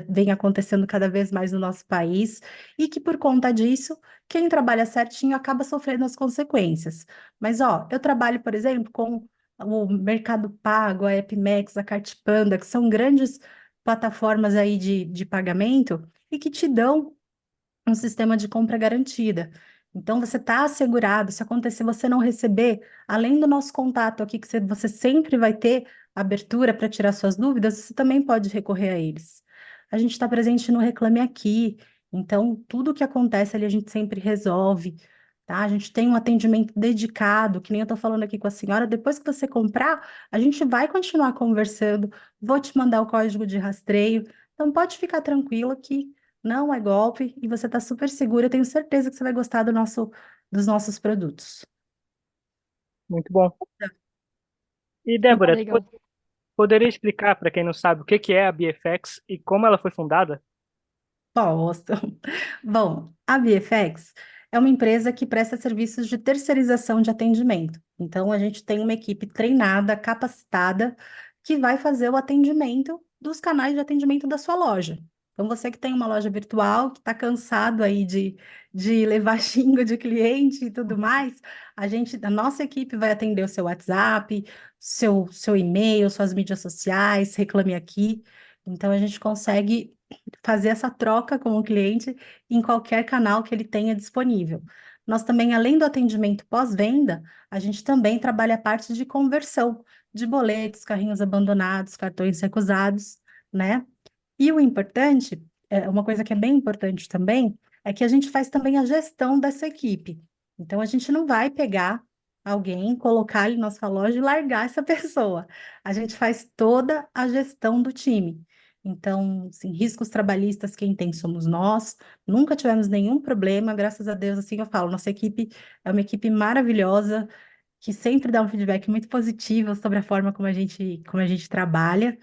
vem acontecendo cada vez mais no nosso país, e que por conta disso, quem trabalha certinho acaba sofrendo as consequências. Mas ó, eu trabalho, por exemplo, com o Mercado Pago, a AppMax, a Cartpanda, que são grandes plataformas aí de pagamento e que te dão um sistema de compra garantida. Então, você está assegurado. Se acontecer você não receber, além do nosso contato aqui, que você sempre vai ter abertura para tirar suas dúvidas, você também pode recorrer a eles. A gente está presente no Reclame Aqui, então tudo o que acontece ali a gente sempre resolve, tá? A gente tem um atendimento dedicado, que nem eu estou falando aqui com a senhora. Depois que você comprar, a gente vai continuar conversando, vou te mandar o código de rastreio. Então, pode ficar tranquila que não é golpe e você está super segura. Eu tenho certeza que você vai gostar dos nossos produtos. Muito bom. E Ah, Débora, legal. poderia explicar para quem não sabe o que que é a BFX e como ela foi fundada? Posso. Bom, a VFX é uma empresa que presta serviços de terceirização de atendimento. Então, a gente tem uma equipe treinada, capacitada, que vai fazer o atendimento dos canais de atendimento da sua loja. Então, você que tem uma loja virtual, que está cansado aí de levar xingo de cliente e tudo mais, a nossa equipe vai atender o seu WhatsApp, seu e-mail, suas mídias sociais, reclame aqui. Então, a gente consegue fazer essa troca com o cliente em qualquer canal que ele tenha disponível. Nós também, além do atendimento pós-venda, a gente também trabalha a parte de conversão de boletos, carrinhos abandonados, cartões recusados, né? E o importante, uma coisa que é bem importante também, é que a gente faz também a gestão dessa equipe. Então, a gente não vai pegar alguém, colocar ele na nossa loja e largar essa pessoa. A gente faz toda a gestão do time. Então, assim, riscos trabalhistas, quem tem somos nós. Nunca tivemos nenhum problema, graças a Deus, assim eu falo. Nossa equipe é uma equipe maravilhosa, que sempre dá um feedback muito positivo sobre a forma como a gente trabalha.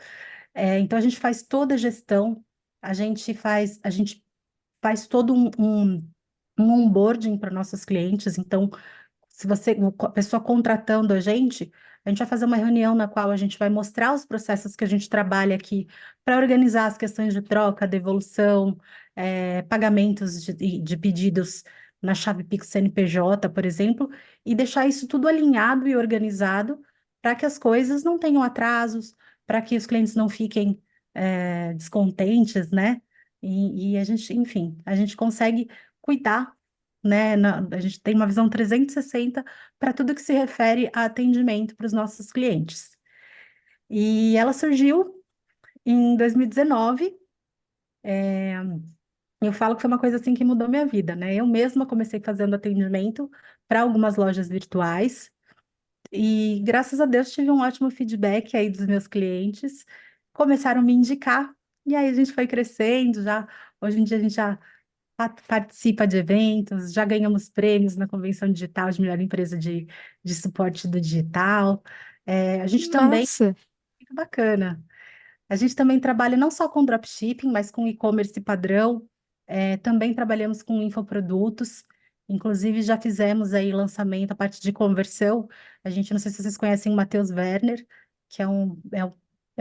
Então a gente faz toda a gestão, a gente faz todo um onboarding para nossos clientes. Então, se você, a pessoa contratando a gente vai fazer uma reunião na qual a gente vai mostrar os processos que a gente trabalha aqui para organizar as questões de troca, devolução, pagamentos de pedidos na chave Pix CNPJ, por exemplo, e deixar isso tudo alinhado e organizado para que as coisas não tenham atrasos, para que os clientes não fiquem descontentes, né? E a gente, enfim, a gente consegue cuidar, né? A gente tem uma visão 360 para tudo que se refere a atendimento para os nossos clientes. E ela surgiu em 2019. Eu falo que foi uma coisa assim que mudou minha vida, né? Eu mesma comecei fazendo atendimento para algumas lojas virtuais e graças a Deus tive um ótimo feedback aí dos meus clientes. Começaram a me indicar e aí a gente foi crescendo, já hoje em dia a gente já participa de eventos, já ganhamos prêmios na Convenção Digital de Melhor Empresa de Suporte do Digital. A Que gente também, massa. muito bacana. A gente também trabalha não só com dropshipping, mas com e-commerce padrão. Também trabalhamos com infoprodutos. Inclusive, já fizemos aí lançamento, a parte de conversão. A gente, não sei se vocês conhecem o Matheus Werner, que é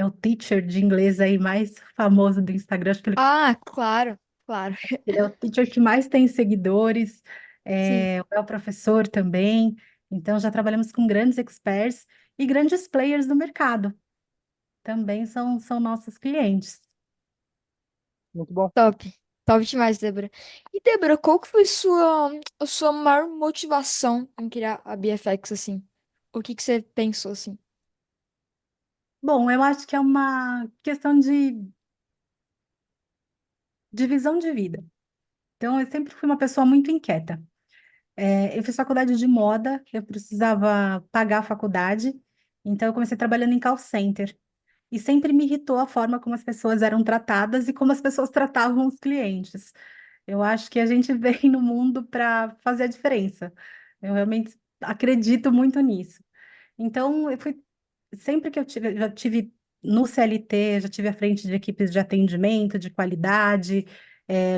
o teacher de inglês aí mais famoso do Instagram. Acho que Ah, claro, claro. ele é o teacher que mais tem seguidores, Sim. é o professor também. Então, já trabalhamos com grandes experts e grandes players do mercado. Também são nossos clientes. Muito bom. Top. Top demais, Débora. E, Débora, qual que foi a sua maior motivação em criar a BFX, assim? O que que você pensou, assim? Bom, eu acho que é uma questão de visão de vida. Então, eu sempre fui uma pessoa muito inquieta. Eu fiz faculdade de moda, eu precisava pagar a faculdade, então eu comecei trabalhando em call center. E sempre me irritou a forma como as pessoas eram tratadas e como as pessoas tratavam os clientes. Eu acho que a gente vem no mundo para fazer a diferença. Eu realmente acredito muito nisso. Então, sempre que já tive no CLT, já tive à frente de equipes de atendimento, de qualidade,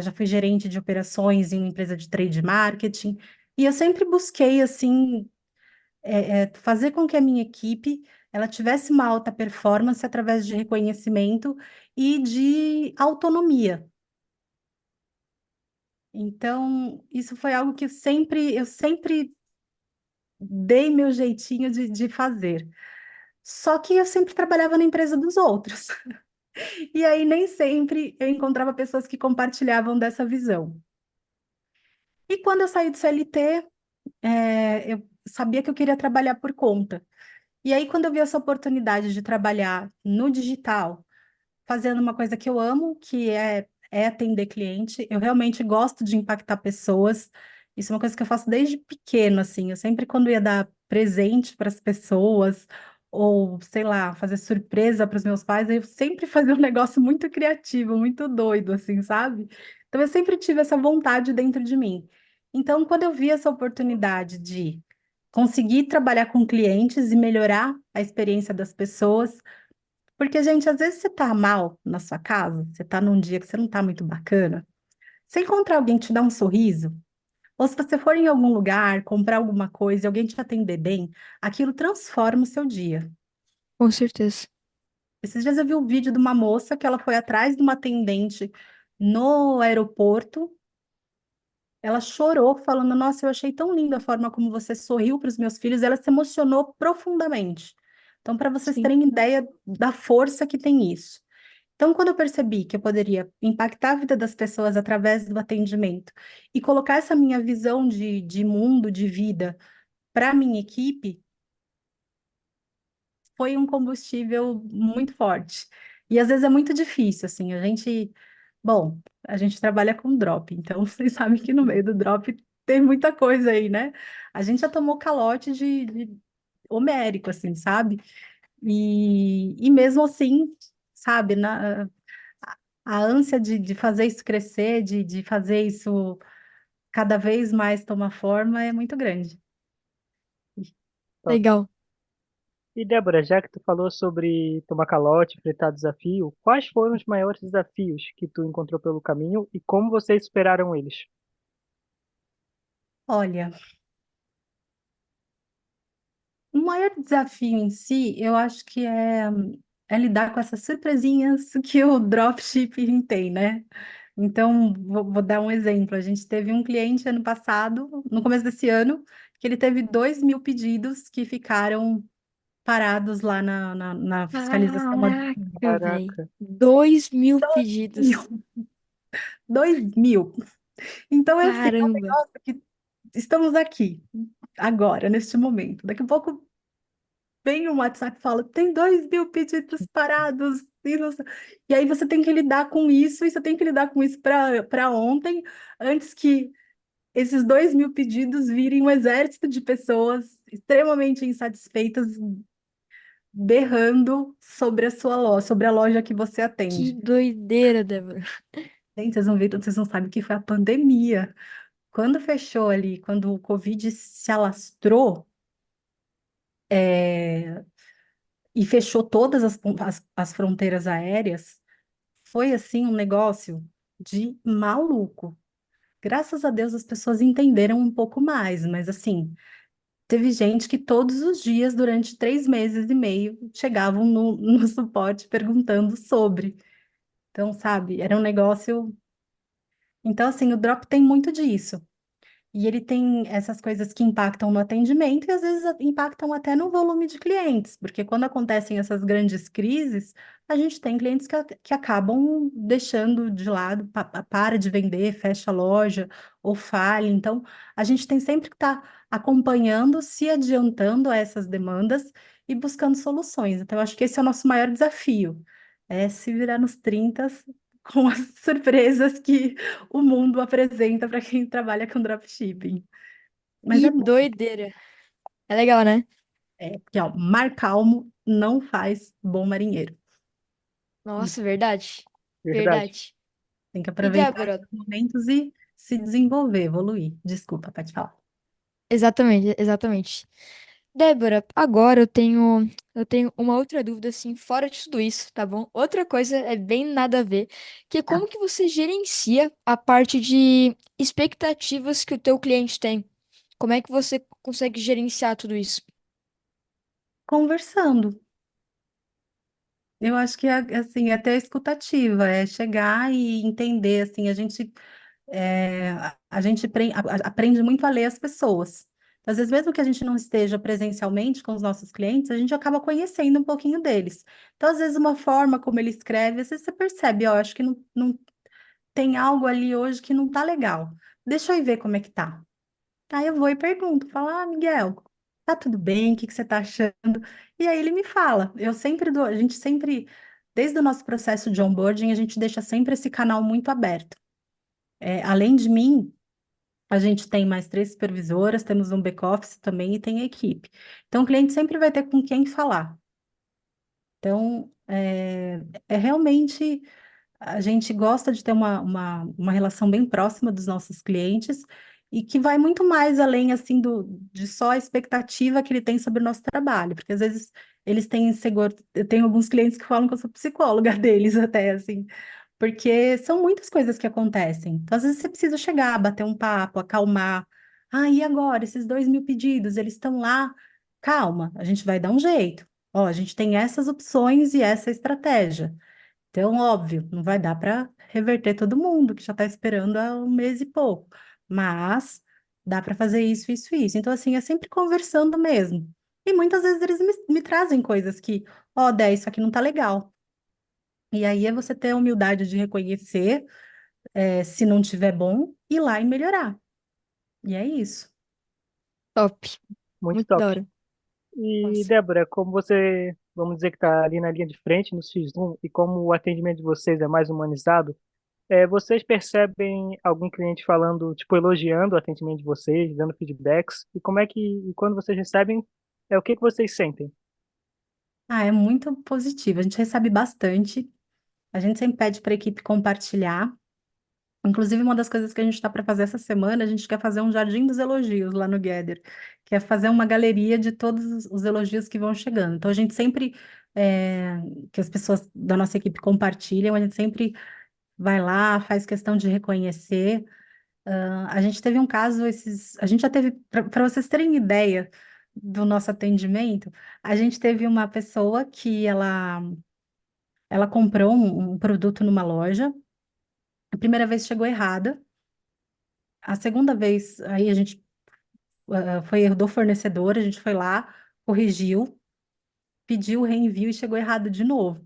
já fui gerente de operações em uma empresa de trade marketing, e eu sempre busquei, assim, fazer com que a minha equipe ela tivesse uma alta performance através de reconhecimento e de autonomia. Então, isso foi algo que eu sempre dei meu jeitinho de fazer. Só que eu sempre trabalhava na empresa dos outros. E aí nem sempre eu encontrava pessoas que compartilhavam dessa visão. E quando eu saí do CLT, eu sabia que eu queria trabalhar por conta. E aí, quando eu vi essa oportunidade de trabalhar no digital, fazendo uma coisa que eu amo, é atender cliente. Eu realmente gosto de impactar pessoas. Isso é uma coisa que eu faço desde pequeno, assim. Eu sempre, quando ia dar presente para as pessoas, ou, sei lá, fazer surpresa para os meus pais, eu sempre fazia um negócio muito criativo, muito doido, assim, sabe? Então, eu sempre tive essa vontade dentro de mim. Então, quando eu vi essa oportunidade de conseguir trabalhar com clientes e melhorar a experiência das pessoas, porque, gente, às vezes você tá mal na sua casa, você tá num dia que você não tá muito bacana, você encontrar alguém que te dá um sorriso, ou se você for em algum lugar, comprar alguma coisa e alguém te atender bem, aquilo transforma o seu dia. Com certeza. Esses dias eu vi um vídeo de uma moça que ela foi atrás de uma atendente no aeroporto. Ela chorou, falando: Nossa, eu achei tão linda a forma como você sorriu para os meus filhos. Ela se emocionou profundamente. Então, para vocês Sim. terem ideia da força que tem isso. Então, quando eu percebi que eu poderia impactar a vida das pessoas através do atendimento e colocar essa minha visão de mundo, de vida, para a minha equipe, foi um combustível muito forte. E às vezes é muito difícil, assim, bom, a gente trabalha com drop, então vocês sabem que no meio do drop tem muita coisa aí, né? A gente já tomou calote de homérico, assim, sabe? E mesmo assim, sabe, a ânsia de fazer isso crescer, de fazer isso cada vez mais tomar forma é muito grande. Top. Legal. E Débora, já que tu falou sobre tomar calote, enfrentar desafio, quais foram os maiores desafios que tu encontrou pelo caminho e como vocês superaram eles? Olha, o maior desafio em si, eu acho que é lidar com essas surpresinhas que o dropshipping tem, né? Então, vou dar um exemplo. A gente teve um cliente ano passado, no começo desse ano, que ele teve 2.000 pedidos que ficaram parados lá na fiscalização Caraca, velho. Caraca, 2.000 pedidos. 2.000. 2.000. Então, é assim, é um Caramba. negócio que estamos aqui, agora, neste momento. Daqui a pouco vem um WhatsApp e fala, tem 2.000 pedidos parados. E aí você tem que lidar com isso, e você tem que lidar com isso para ontem, antes que esses 2.000 pedidos virem um exército de pessoas extremamente insatisfeitas, berrando sobre a sua loja, sobre a loja que você Que atende. doideira, Débora. Gente, vocês vão ver, vocês não sabem o que foi a pandemia. Quando fechou ali, quando o Covid se alastrou, e fechou todas as fronteiras aéreas, foi assim um negócio de maluco. Graças a Deus as pessoas entenderam um pouco mais, mas assim, teve gente que todos os dias, durante 3 meses e meio, chegavam no suporte perguntando sobre. Então, sabe, era um negócio. Então, assim, o Drop tem muito disso. E ele tem essas coisas que impactam no atendimento e às vezes impactam até no volume de clientes, porque quando acontecem essas grandes crises, a gente tem clientes que acabam deixando de lado, para de vender, fecha a loja ou falha. Então, a gente tem sempre que estar acompanhando, se adiantando a essas demandas e buscando soluções. Então, eu acho que esse é o nosso maior desafio, é se virar nos 30 com as surpresas que o mundo apresenta para quem trabalha com dropshipping. Mas Que é bom, doideira. É legal, né? porque ó, mar calmo não faz bom marinheiro. E Nossa, verdade. Verdade. Verdade. tem que E aproveitar Débora, esses momentos e se desenvolver, evoluir. Desculpa, pode falar. exatamente, exatamente. Débora, agora eu tenho uma outra dúvida assim, fora de tudo isso, tá bom? Outra coisa é bem nada a ver, que é Tá. como que você gerencia a parte de expectativas que o teu cliente tem? Como é que você consegue gerenciar tudo isso? Conversando. Eu acho que é assim, é até escutativa, é chegar e entender, assim, a gente aprende muito a ler as pessoas. Às vezes, mesmo que a gente não esteja presencialmente com os nossos clientes, a gente acaba conhecendo um pouquinho deles. Então, às vezes, uma forma como ele escreve, às vezes você percebe, ó, acho que não tem algo ali hoje que não tá legal. Deixa eu ir ver como é que tá. Aí eu vou e pergunto, falo, Miguel, tá tudo bem? O que que você tá achando? E aí ele me fala. A gente sempre, desde o nosso processo de onboarding, a gente deixa sempre esse canal muito aberto. Além de mim, a gente tem mais 3 supervisoras, temos um back-office também e tem a equipe. Então, o cliente sempre vai ter com quem falar. Então, é realmente, a gente gosta de ter uma relação bem próxima dos nossos clientes e que vai muito mais além, assim, de só a expectativa que ele tem sobre o nosso trabalho, porque às vezes eles têm inseguro. Eu tenho alguns clientes que falam que eu sou psicóloga deles até, assim, porque são muitas coisas que acontecem. Então, às vezes você precisa chegar, bater um papo, acalmar. E agora, esses 2.000 pedidos, eles estão lá. Calma, a gente vai dar um jeito. Ó, a gente tem essas opções e essa estratégia. Então, óbvio, não vai dar para reverter todo mundo que já está esperando há 1 mês e pouco. Mas dá para fazer isso, isso, isso. Então, assim, é sempre conversando mesmo. E muitas vezes eles me trazem coisas que, Dé, isso aqui não tá legal. E aí é você ter a humildade de reconhecer, se não tiver bom, ir lá e melhorar. E é isso. Top. Muito Muito top. da hora. E, Nossa. Débora, como você, vamos dizer que está ali na linha de frente, no X1, e como o atendimento de vocês é mais humanizado, vocês percebem algum cliente falando, tipo, elogiando o atendimento de vocês, dando feedbacks? E como é que, e quando vocês recebem, o que que vocês sentem? É muito positivo. A gente recebe bastante. A gente sempre pede para a equipe compartilhar. Inclusive, uma das coisas que a gente está para fazer essa semana, a gente quer fazer um jardim dos elogios lá no Gather, que é fazer uma galeria de todos os elogios que vão chegando. Então, a gente sempre, que as pessoas da nossa equipe compartilham, a gente sempre vai lá, faz questão de reconhecer. A gente teve um caso, a gente já teve, para vocês terem ideia do nosso atendimento, a gente teve uma pessoa que ela comprou um produto numa loja, a primeira vez chegou errada, a segunda vez, aí a gente foi erro do fornecedor, a gente foi lá, corrigiu, pediu o reenvio e chegou errado de novo.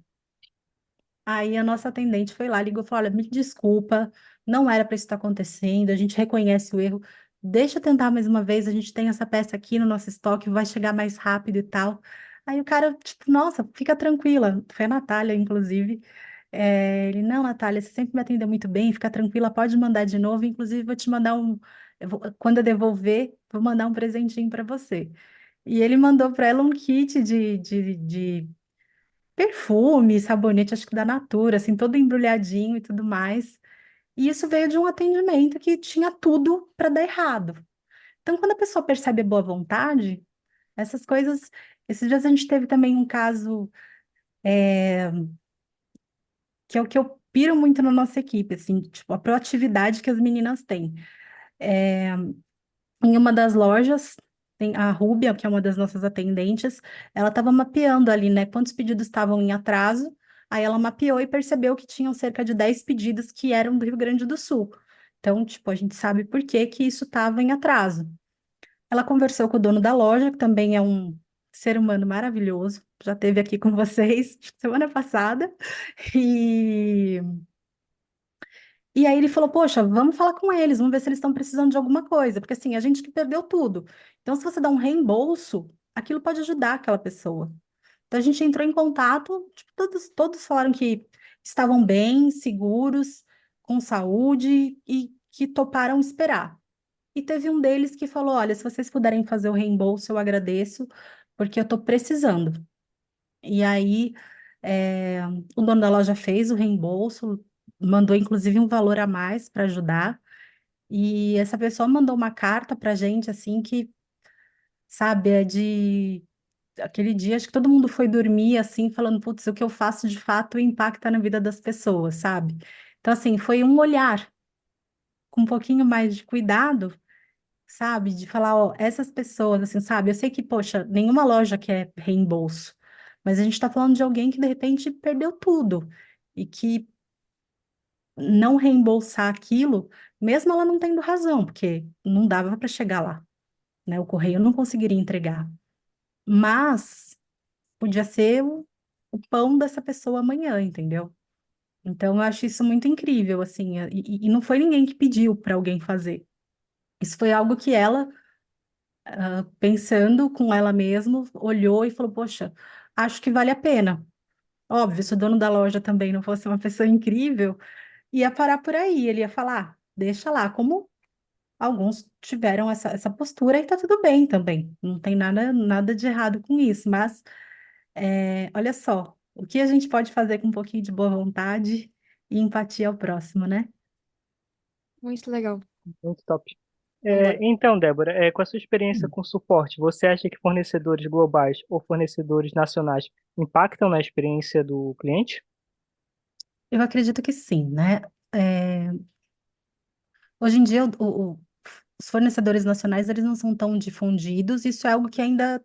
Aí a nossa atendente foi lá, ligou e falou: olha, me desculpa, não era para isso estar acontecendo, a gente reconhece o erro, deixa eu tentar mais uma vez, a gente tem essa peça aqui no nosso estoque, vai chegar mais rápido e tal. Aí o cara, tipo, nossa, fica tranquila, foi a Natália, inclusive. Ele, não, Natália, você sempre me atendeu muito bem, fica tranquila, pode mandar de novo, inclusive vou te mandar quando eu devolver, vou mandar um presentinho para você. E ele mandou para ela um kit de perfume, sabonete, acho que da Natura, assim, todo embrulhadinho e tudo mais. E isso veio de um atendimento que tinha tudo para dar errado. Então, quando a pessoa percebe a boa vontade, Essas coisas. Esses dias a gente teve também um caso que é o que eu piro muito na nossa equipe, assim, tipo, a proatividade que as meninas têm. Em uma das lojas, tem a Rúbia, que é uma das nossas atendentes, ela estava mapeando ali, né, quantos pedidos estavam em atraso. Aí ela mapeou e percebeu que tinham cerca de 10 pedidos que eram do Rio Grande do Sul. Então, tipo, a gente sabe por que que isso estava em atraso. Ela conversou com o dono da loja, que também é um ser humano maravilhoso, já esteve aqui com vocês semana passada, e e aí ele falou, poxa, vamos falar com eles, vamos ver se eles estão precisando de alguma coisa, porque assim, a gente que perdeu tudo. Então, se você dá um reembolso, aquilo pode ajudar aquela pessoa. Então, a gente entrou em contato, tipo, todos falaram que estavam bem, seguros, com saúde e que toparam esperar. E teve um deles que falou, olha, se vocês puderem fazer o reembolso, eu agradeço, porque eu estou precisando. E aí, é, o dono da loja fez o reembolso, mandou inclusive um valor a mais para ajudar. E essa pessoa mandou uma carta para a gente, assim, que, sabe, é de. Aquele dia, acho que todo mundo foi dormir, assim, falando, putz, o que eu faço de fato impacta na vida das pessoas, sabe? Então, assim, foi um olhar com um pouquinho mais de cuidado, sabe? De falar, ó, essas pessoas, assim, sabe? Eu sei que, poxa, nenhuma loja quer reembolso, mas a gente está falando de alguém que de repente perdeu tudo e que não reembolsar aquilo, mesmo ela não tendo razão, porque não dava para chegar lá, né? O correio não conseguiria entregar, mas podia ser o pão dessa pessoa amanhã, entendeu? Então, eu acho isso muito incrível, assim, e não foi ninguém que pediu para alguém fazer. Isso foi algo que ela pensando com ela mesma, olhou e falou: Poxa, acho que vale a pena. Óbvio, se o dono da loja também não fosse uma pessoa incrível, ia parar por aí, ele ia falar: Deixa lá, como alguns tiveram essa postura e tá tudo bem também, não tem nada de errado com isso, mas olha só, o que a gente pode fazer com um pouquinho de boa vontade e empatia ao próximo, né? Muito legal. Muito top. Vambora. Então, Débora, com a sua experiência com suporte, você acha que fornecedores globais ou fornecedores nacionais impactam na experiência do cliente? Eu acredito que sim, né? É, hoje em dia, os fornecedores nacionais, eles não são tão difundidos, isso é algo que ainda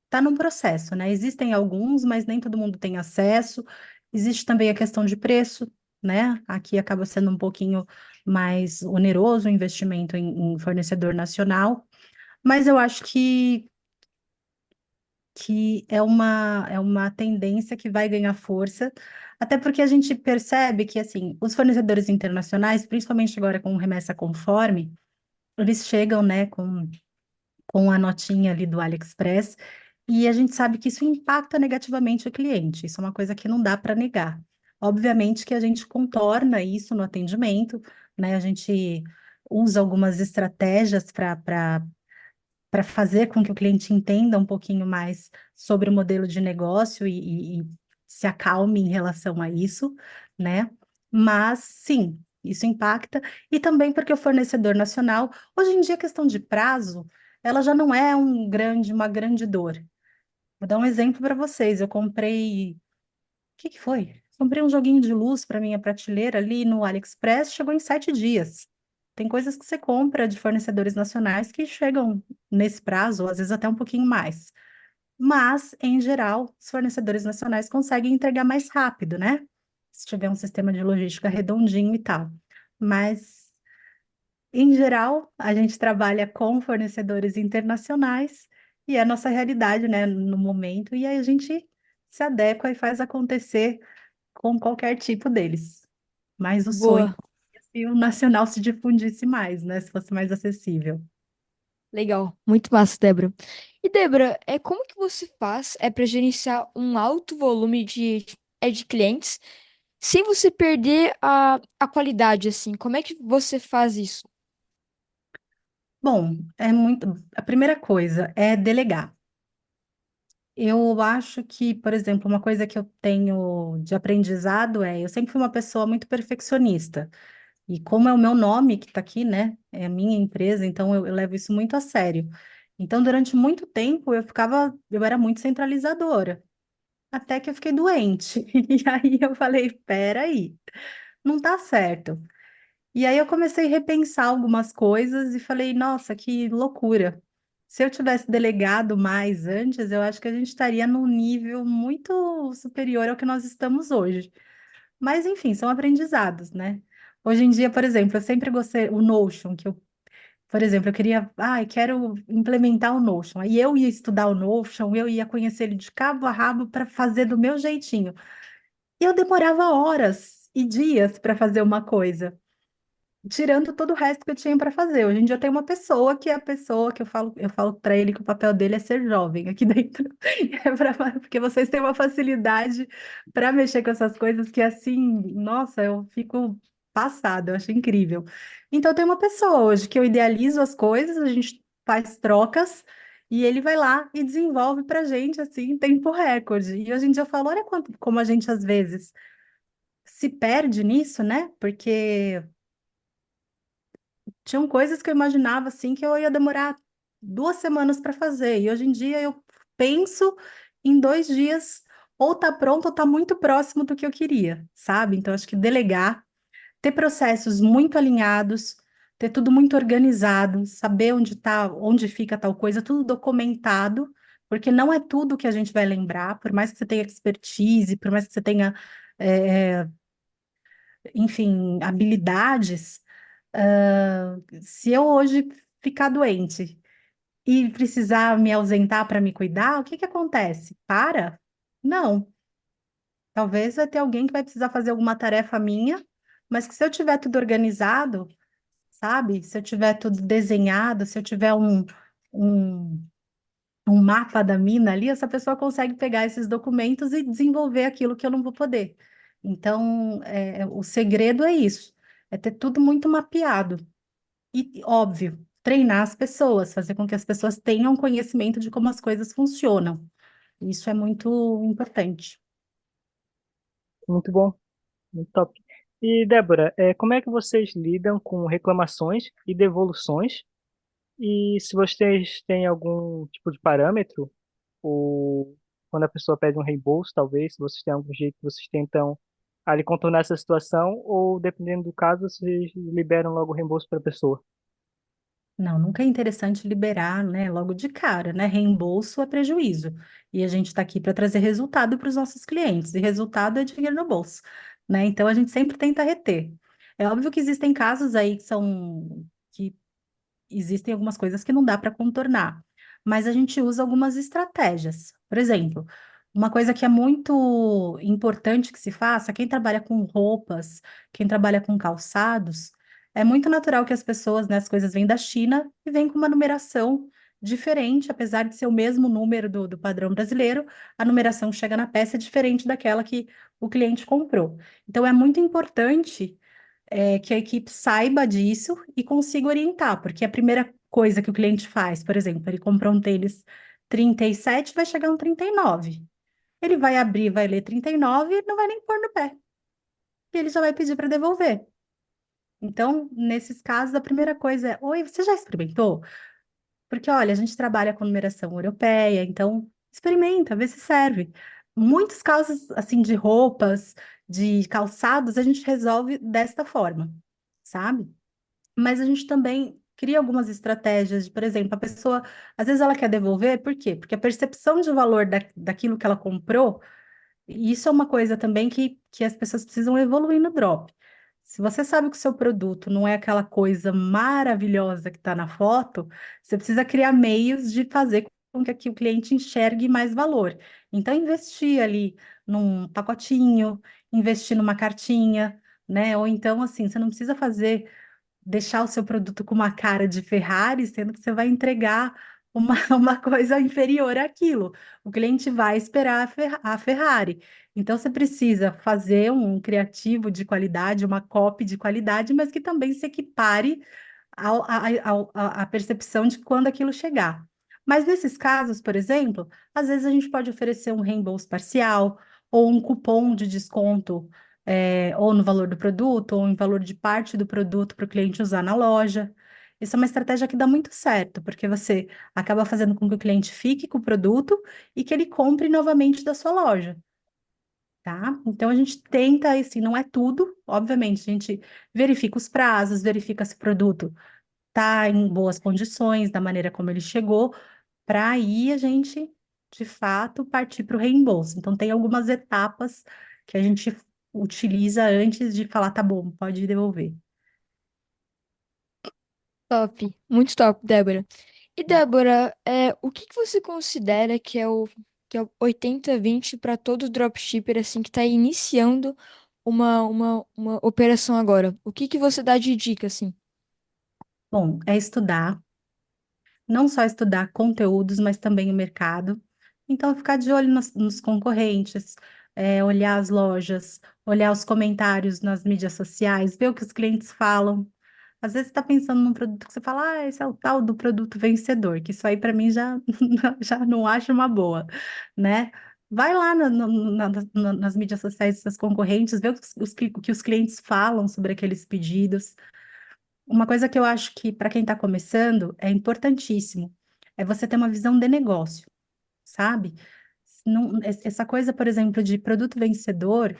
está num processo, né? Existem alguns, mas nem todo mundo tem acesso. Existe também a questão de preço, né? Aqui acaba sendo um pouquinho mais oneroso o investimento em fornecedor nacional, mas eu acho que é uma tendência que vai ganhar força, até porque a gente percebe que, assim, os fornecedores internacionais, principalmente agora com o Remessa Conforme, eles chegam, né, com a notinha ali do AliExpress, e a gente sabe que isso impacta negativamente o cliente, isso é uma coisa que não dá para negar. Obviamente que a gente contorna isso no atendimento, né, a gente usa algumas estratégias para fazer com que o cliente entenda um pouquinho mais sobre o modelo de negócio e se acalme em relação a isso, né? Mas sim, isso impacta. E também porque o fornecedor nacional, hoje em dia, a questão de prazo, ela já não é uma grande dor. Vou dar um exemplo para vocês. Eu comprei. O que que foi? Comprei um joguinho de luz para minha prateleira ali no AliExpress, chegou em 7 dias. Tem coisas que você compra de fornecedores nacionais que chegam nesse prazo, ou às vezes até um pouquinho mais. Mas, em geral, os fornecedores nacionais conseguem entregar mais rápido, né? Se tiver um sistema de logística redondinho e tal. Mas, em geral, a gente trabalha com fornecedores internacionais e é a nossa realidade, né, no momento, e aí a gente se adequa e faz acontecer com qualquer tipo deles. Mas o sonho Boa. é se o nacional se difundisse mais, né? Se fosse mais acessível. Legal. Muito massa, Débora. E, Débora, como que você faz para gerenciar um alto volume de clientes sem você perder a qualidade, assim? Como é que você faz isso? Bom, é muito. A primeira coisa é delegar. Eu acho que, por exemplo, uma coisa que eu tenho de aprendizado eu sempre fui uma pessoa muito perfeccionista. E como é o meu nome que está aqui, né? É a minha empresa, então eu levo isso muito a sério. Então, durante muito tempo, eu era muito centralizadora, até que eu fiquei doente. E aí eu falei, peraí, não tá certo. E aí eu comecei a repensar algumas coisas e falei, nossa, que loucura. Se eu tivesse delegado mais antes, eu acho que a gente estaria num nível muito superior ao que nós estamos hoje. Mas, enfim, são aprendizados, né? Hoje em dia, por exemplo, eu sempre gostei o Notion, por exemplo, eu queria, quero implementar o Notion. Aí eu ia estudar o Notion, eu ia conhecer ele de cabo a rabo para fazer do meu jeitinho. E eu demorava horas e dias para fazer uma coisa, tirando todo o resto que eu tinha para fazer. Hoje em dia eu tenho uma pessoa que é a pessoa que eu falo para ele que o papel dele é ser jovem aqui dentro. Porque vocês têm uma facilidade para mexer com essas coisas que assim, nossa, eu fico passada, eu acho incrível. Então eu tenho uma pessoa hoje que eu idealizo as coisas, a gente faz trocas e ele vai lá e desenvolve para gente assim em tempo recorde. E hoje em dia eu falo, olha como a gente às vezes se perde nisso, né? Porque tinham coisas que eu imaginava assim que eu ia demorar 2 semanas para fazer. E hoje em dia eu penso em 2 dias, ou tá pronto ou tá muito próximo do que eu queria, sabe? Então acho que delegar, ter processos muito alinhados, ter tudo muito organizado, saber onde tá, onde fica tal coisa, tudo documentado, porque não é tudo que a gente vai lembrar, por mais que você tenha expertise, por mais que você tenha, eh, enfim, habilidades. Se eu hoje ficar doente e precisar me ausentar para me cuidar, o que que acontece? Para? Não. Talvez vai ter alguém que vai precisar fazer alguma tarefa minha, mas que se eu tiver tudo organizado, sabe? Se eu tiver tudo desenhado, se eu tiver um, um mapa da mina ali, essa pessoa consegue pegar esses documentos e desenvolver aquilo que eu não vou poder. Então, o segredo é isso, é ter tudo muito mapeado. E, óbvio, treinar as pessoas, fazer com que as pessoas tenham conhecimento de como as coisas funcionam. Isso é muito importante. Muito bom, muito top. E, Débora, como é que vocês lidam com reclamações e devoluções? E se vocês têm algum tipo de parâmetro, ou quando a pessoa pede um reembolso, talvez, se vocês têm algum jeito que vocês tentam ali contornar essa situação, ou dependendo do caso, vocês liberam logo o reembolso para a pessoa. Não, nunca é interessante liberar, né, logo de cara, né? Reembolso é prejuízo. E a gente está aqui para trazer resultado para os nossos clientes, e resultado é dinheiro no bolso, né? Então a gente sempre tenta reter. É óbvio que existem casos aí que existem algumas coisas que não dá para contornar, mas a gente usa algumas estratégias. Por exemplo, uma coisa que é muito importante que se faça, quem trabalha com roupas, quem trabalha com calçados, é muito natural que as pessoas, né, as coisas vêm da China e vêm com uma numeração diferente, apesar de ser o mesmo número do padrão brasileiro, a numeração que chega na peça é diferente daquela que o cliente comprou. Então, é muito importante que a equipe saiba disso e consiga orientar, porque a primeira coisa que o cliente faz, por exemplo, ele comprou um tênis 37, vai chegar um 39. Ele vai abrir, vai ler 39 e não vai nem pôr no pé. E ele já vai pedir para devolver. Então, nesses casos, a primeira coisa é: oi, você já experimentou? Porque, olha, a gente trabalha com numeração europeia, então experimenta, vê se serve. Muitos casos, assim, de roupas, de calçados, a gente resolve desta forma, sabe? Mas a gente também cria algumas estratégias, por exemplo, a pessoa, às vezes ela quer devolver, por quê? Porque a percepção de valor daquilo que ela comprou, e isso é uma coisa também que as pessoas precisam evoluir no drop. Se você sabe que o seu produto não é aquela coisa maravilhosa que está na foto, você precisa criar meios de fazer com que o cliente enxergue mais valor. Então, investir ali num pacotinho, investir numa cartinha, né? Ou então, assim, você não precisa deixar o seu produto com uma cara de Ferrari, sendo que você vai entregar uma coisa inferior àquilo. O cliente vai esperar a Ferrari. Então, você precisa fazer um criativo de qualidade, uma copy de qualidade, mas que também se equipare à percepção de quando aquilo chegar. Mas nesses casos, por exemplo, às vezes a gente pode oferecer um reembolso parcial ou um cupom de desconto ou no valor do produto, ou em valor de parte do produto para o cliente usar na loja. Isso é uma estratégia que dá muito certo, porque você acaba fazendo com que o cliente fique com o produto e que ele compre novamente da sua loja, tá? Então a gente tenta, assim, não é tudo, obviamente, a gente verifica os prazos, verifica se o produto está em boas condições, da maneira como ele chegou, para aí a gente, de fato, partir para o reembolso. Então tem algumas etapas que a gente utiliza antes de falar, tá bom, pode devolver. Top, muito top, Débora. E Débora, o que que você considera que é o 80-20 para todo dropshipper assim que está iniciando uma operação agora? O que que você dá de dica assim? Bom, é estudar, não só estudar conteúdos, mas também o mercado. Então, ficar de olho nos concorrentes, olhar as lojas, olhar os comentários nas mídias sociais, ver o que os clientes falam. Às vezes você está pensando num produto que você fala, ah, esse é o tal do produto vencedor, que isso aí para mim já, já não acho uma boa, né? Vai lá nas mídias sociais dos seus concorrentes, vê o que os clientes falam sobre aqueles pedidos. Uma coisa que eu acho que para quem está começando é importantíssimo, é você ter uma visão de negócio, sabe? Essa coisa, por exemplo, de produto vencedor,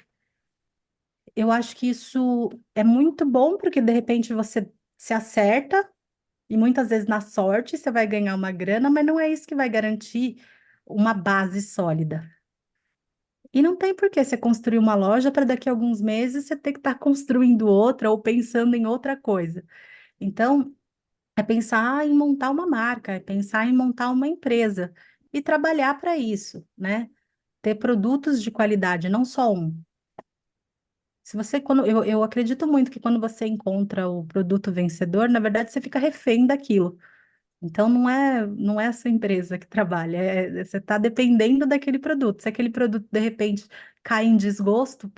eu acho que isso é muito bom porque de repente você se acerta e muitas vezes na sorte você vai ganhar uma grana, mas não é isso que vai garantir uma base sólida. E não tem por que você construir uma loja para daqui a alguns meses você ter que estar construindo outra ou pensando em outra coisa. Então, é pensar em montar uma marca, é pensar em montar uma empresa e trabalhar para isso, né? Ter produtos de qualidade, não só um. Se você, eu acredito muito que quando você encontra o produto vencedor, na verdade você fica refém daquilo. Então não é a sua empresa que trabalha, você está dependendo daquele produto. Se aquele produto de repente cai em desgosto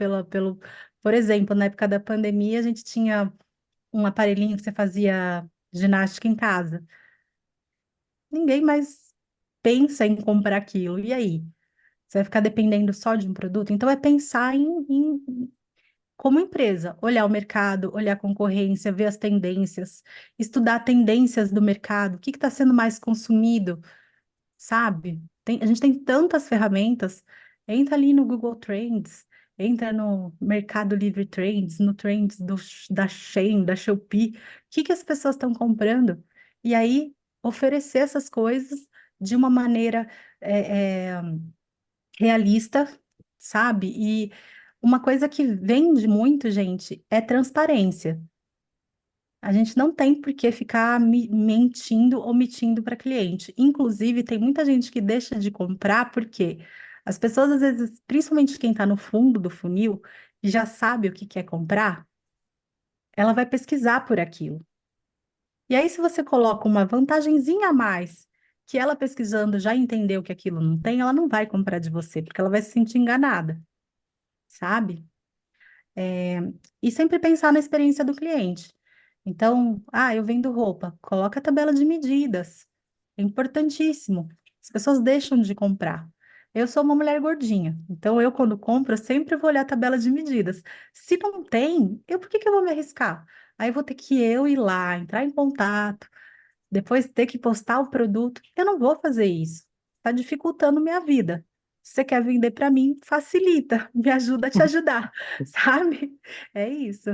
por exemplo, na época da pandemia, a gente tinha um aparelhinho que você fazia ginástica em casa. Ninguém mais pensa em comprar aquilo. E aí? Você vai ficar dependendo só de um produto? Então é pensar como empresa, olhar o mercado, olhar a concorrência, ver as tendências, estudar tendências do mercado, o que está sendo mais consumido, sabe? A gente tem tantas ferramentas. Entra ali no Google Trends, entra no Mercado Livre Trends, no Trends da Shein, da Shopee. O que que as pessoas estão comprando? E aí, oferecer essas coisas de uma maneira é, é, realista, sabe? E uma coisa que vende muito, gente, é transparência. A gente não tem por que ficar mentindo ou omitindo para cliente. Inclusive, tem muita gente que deixa de comprar porque as pessoas, às vezes, principalmente quem está no fundo do funil, e já sabe o que quer comprar, ela vai pesquisar por aquilo. E aí, se você coloca uma vantagenzinha a mais, que ela pesquisando já entendeu que aquilo não tem, ela não vai comprar de você, porque ela vai se sentir enganada, sabe? É, e sempre pensar na experiência do cliente. Então, eu vendo roupa, coloca a tabela de medidas. É importantíssimo. As pessoas deixam de comprar. Eu sou uma mulher gordinha, então eu, quando compro, eu sempre vou olhar a tabela de medidas. Se não tem, por que que eu vou me arriscar? Aí eu vou ter que eu ir lá, entrar em contato, depois ter que postar o produto. Eu não vou fazer isso. Está dificultando minha vida. Se você quer vender para mim, facilita, me ajuda a te ajudar, sabe? É isso.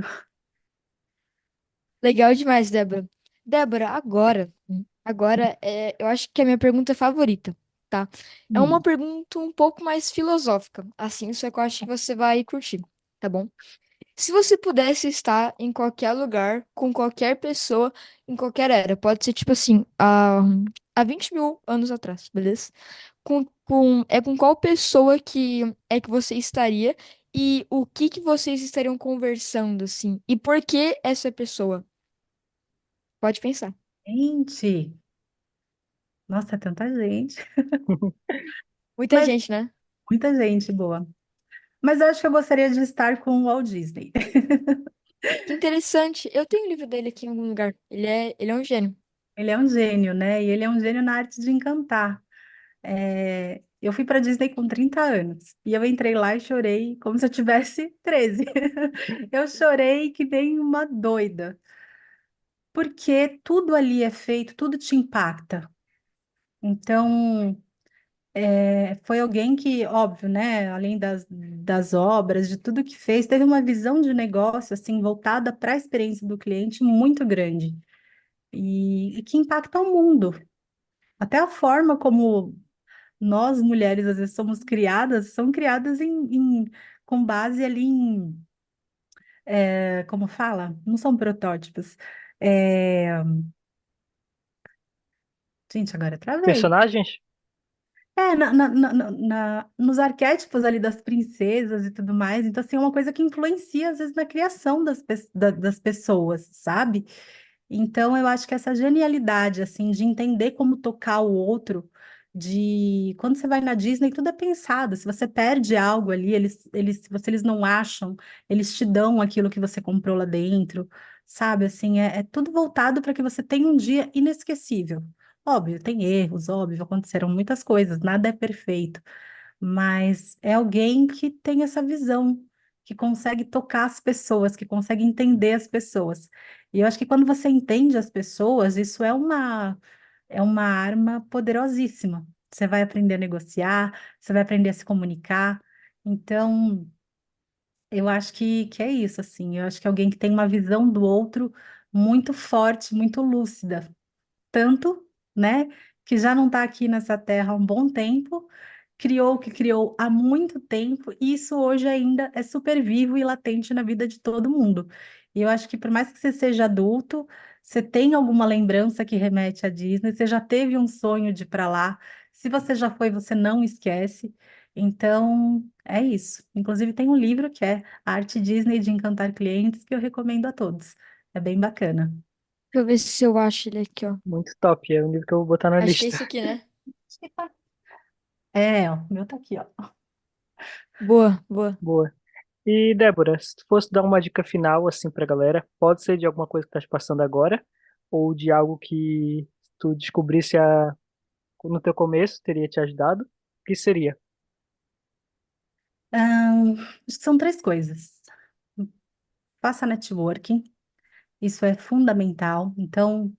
Legal demais, Débora. Débora, agora eu acho que é a minha pergunta favorita, tá? É uma Hum. pergunta um pouco mais filosófica, assim, só que eu acho que você vai curtir, tá bom? Se você pudesse estar em qualquer lugar, com qualquer pessoa, em qualquer era, pode ser tipo assim, há 20 mil anos atrás, beleza? Com qual pessoa que você estaria e o que que vocês estariam conversando, assim? E por que essa pessoa? Pode pensar. Gente, nossa, é tanta gente. Muita Mas gente, né? muita gente boa. Mas eu acho que eu gostaria de estar com o Walt Disney. Que interessante. Eu tenho o livro dele aqui em algum lugar. Ele é um gênio. Ele é um gênio, né? E ele é um gênio na arte de encantar. Eu fui para Disney com 30 anos e eu entrei lá e chorei como se eu tivesse 13. Eu chorei que nem uma doida. porque tudo ali é feito, tudo te impacta. Então, foi alguém que, óbvio, né, além das obras, de tudo que fez, teve uma visão de negócio, assim, voltada para a experiência do cliente muito grande e que impacta o mundo. Até a forma como nós, mulheres, às vezes somos criadas, são criadas com base ali como fala? Não são protótipos. É, gente, agora eu travei. Personagens? Nos arquétipos ali das princesas e tudo mais. Então, assim, é uma coisa que influencia, às vezes, na criação das pessoas, sabe? Então, eu acho que essa genialidade, assim, de entender como tocar o outro, de quando você vai na Disney, tudo é pensado. Se você perde algo ali, se eles não acham, eles te dão aquilo que você comprou lá dentro, sabe? Assim, é tudo voltado para que você tenha um dia inesquecível. Óbvio, tem erros, óbvio, aconteceram muitas coisas, nada é perfeito, mas é alguém que tem essa visão, que consegue tocar as pessoas, que consegue entender as pessoas. E eu acho que quando você entende as pessoas, isso é uma arma poderosíssima. Você vai aprender a negociar, você vai aprender a se comunicar. Então, eu acho que é isso, assim. Eu acho que é alguém que tem uma visão do outro muito forte, muito lúcida tanto, né, que já não está aqui nessa terra há um bom tempo, criou o que criou há muito tempo, e isso hoje ainda é super vivo e latente na vida de todo mundo. E eu acho que por mais que você seja adulto, você tem alguma lembrança que remete à Disney, você já teve um sonho de ir para lá. Se você já foi, você não esquece. Então, é isso. Inclusive, tem um livro que é A Arte Disney de Encantar Clientes, que eu recomendo a todos. É bem bacana. Deixa eu ver se eu acho ele aqui, ó. Muito top. É um livro que eu vou botar na Acho que é lista. esse aqui, né? Ó, o meu tá aqui, ó. Boa, boa. Boa. E, Débora, se tu fosse dar uma dica final, assim, pra galera, pode ser de alguma coisa que tá te passando agora, ou de algo que tu descobrisse no teu começo, teria te ajudado, o que seria? Acho que são três coisas. Faça networking, isso é fundamental. Então,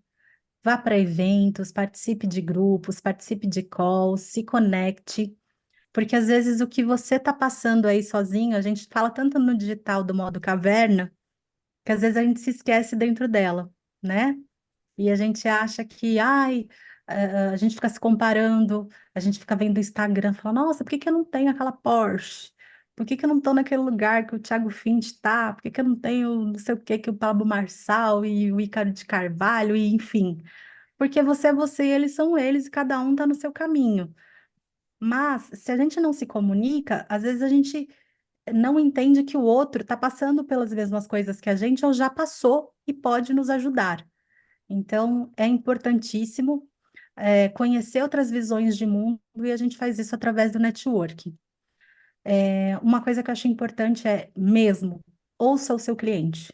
vá para eventos, participe de grupos, participe de calls, se conecte, porque às vezes o que você está passando aí sozinho, a gente fala tanto no digital do modo caverna, que às vezes a gente se esquece dentro dela, né? E a gente acha que, ai, a gente fica se comparando, a gente fica vendo o Instagram, fala, nossa, por que que eu não tenho aquela Porsche? Por que que eu não estou naquele lugar que o Thiago Fint está? Por que que eu não tenho não sei o que que o Pablo Marçal e o Ícaro de Carvalho, e enfim. Porque você é você e eles são eles, e cada um está no seu caminho. Mas, se a gente não se comunica, às vezes a gente não entende que o outro está passando pelas mesmas coisas que a gente ou já passou e pode nos ajudar. Então, é importantíssimo conhecer outras visões de mundo e a gente faz isso através do networking. Uma coisa que eu acho importante é mesmo, ouça o seu cliente.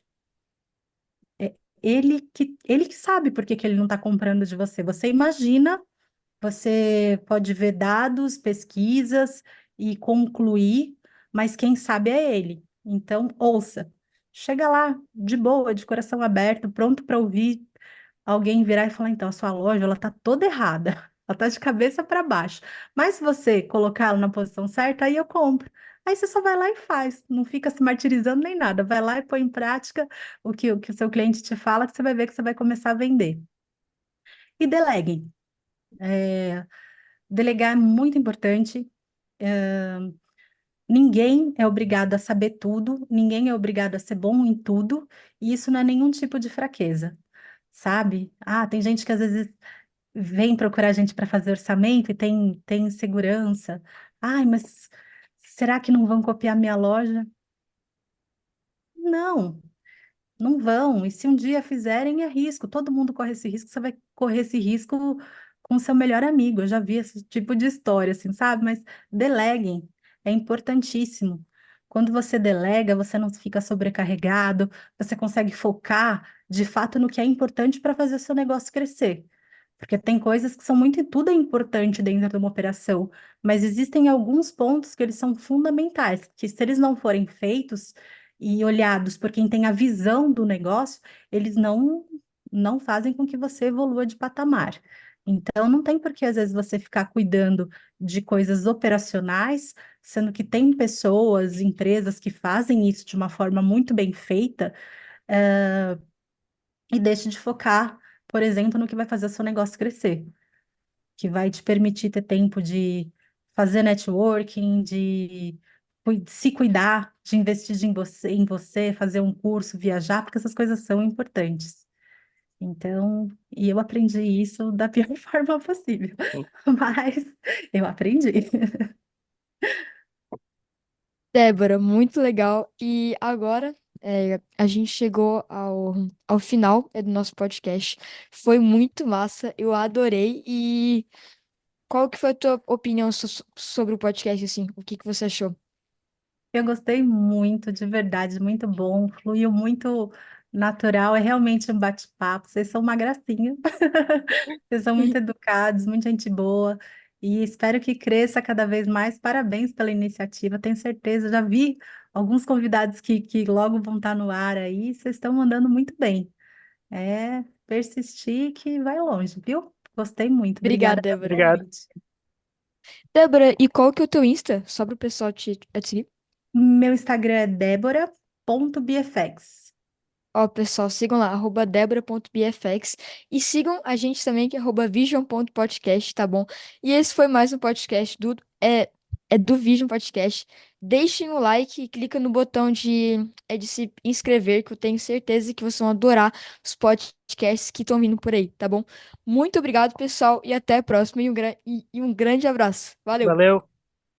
Ele que sabe por que que ele não está comprando de você. Você imagina, você pode ver dados, pesquisas e concluir, mas quem sabe é ele. Então, ouça. Chega lá, de boa, de coração aberto, pronto para ouvir alguém virar e falar, então, a sua loja, ela tá toda errada. Ela tá de cabeça para baixo. Mas se você colocar ela na posição certa, aí eu compro. Aí você só vai lá e faz. Não fica se martirizando nem nada. Vai lá e põe em prática o que o seu cliente te fala, que você vai ver que você vai começar a vender. E deleguem. É, Delegar é muito importante. Ninguém é obrigado a saber tudo, ninguém é obrigado a ser bom em tudo, e isso não é nenhum tipo de fraqueza, sabe? Ah, tem gente que às vezes vem procurar a gente para fazer orçamento e tem insegurança. Ai, mas será que não vão copiar minha loja? Não, não vão. E se um dia fizerem, é risco. Todo mundo corre esse risco. Você vai correr esse risco com seu melhor amigo. Eu já vi esse tipo de história, assim, sabe? Mas deleguem. É importantíssimo. Quando você delega, você não fica sobrecarregado, você consegue focar de fato no que é importante para fazer o seu negócio crescer. Porque tem coisas que são muito, tudo é importante dentro de uma operação, mas existem alguns pontos que eles são fundamentais, que se eles não forem feitos e olhados por quem tem a visão do negócio, eles não fazem com que você evolua de patamar. Então, não tem por que, às vezes, você ficar cuidando de coisas operacionais, sendo que tem pessoas, empresas que fazem isso de uma forma muito bem feita, e deixe de focar, por exemplo, no que vai fazer o seu negócio crescer, que vai te permitir ter tempo de fazer networking, de se cuidar, de investir em você, fazer um curso, viajar, porque essas coisas são importantes. Então, e eu aprendi isso da pior forma possível, mas eu aprendi. Débora, muito legal. E agora a gente chegou ao final do nosso podcast. Foi muito massa, eu adorei. E qual que foi a tua opinião sobre o podcast, assim? O que que você achou? Eu gostei muito, de verdade, muito bom, fluiu muito natural, é realmente um bate-papo. Vocês são uma gracinha, vocês são muito educados, muita gente boa, e espero que cresça cada vez mais. Parabéns pela iniciativa, tenho certeza. Já vi alguns convidados que logo vão estar no ar aí, vocês estão mandando muito bem. É persistir que vai longe, viu? Gostei muito, Obrigada, obrigada pelo Débora. Obrigado. convite. Débora, e qual que é o teu Insta? Só para o pessoal te seguir. Meu Instagram é débora.bfx. Ó, pessoal, sigam lá, @debora.bfx e sigam a gente também, que é @vision.podcast, tá bom? E esse foi mais um podcast do Vision Podcast. Deixem o like e clica no botão de se inscrever, que eu tenho certeza que vocês vão adorar os podcasts que estão vindo por aí, tá bom? Muito obrigado, pessoal, e até a próxima, e um grande abraço. Valeu! Valeu.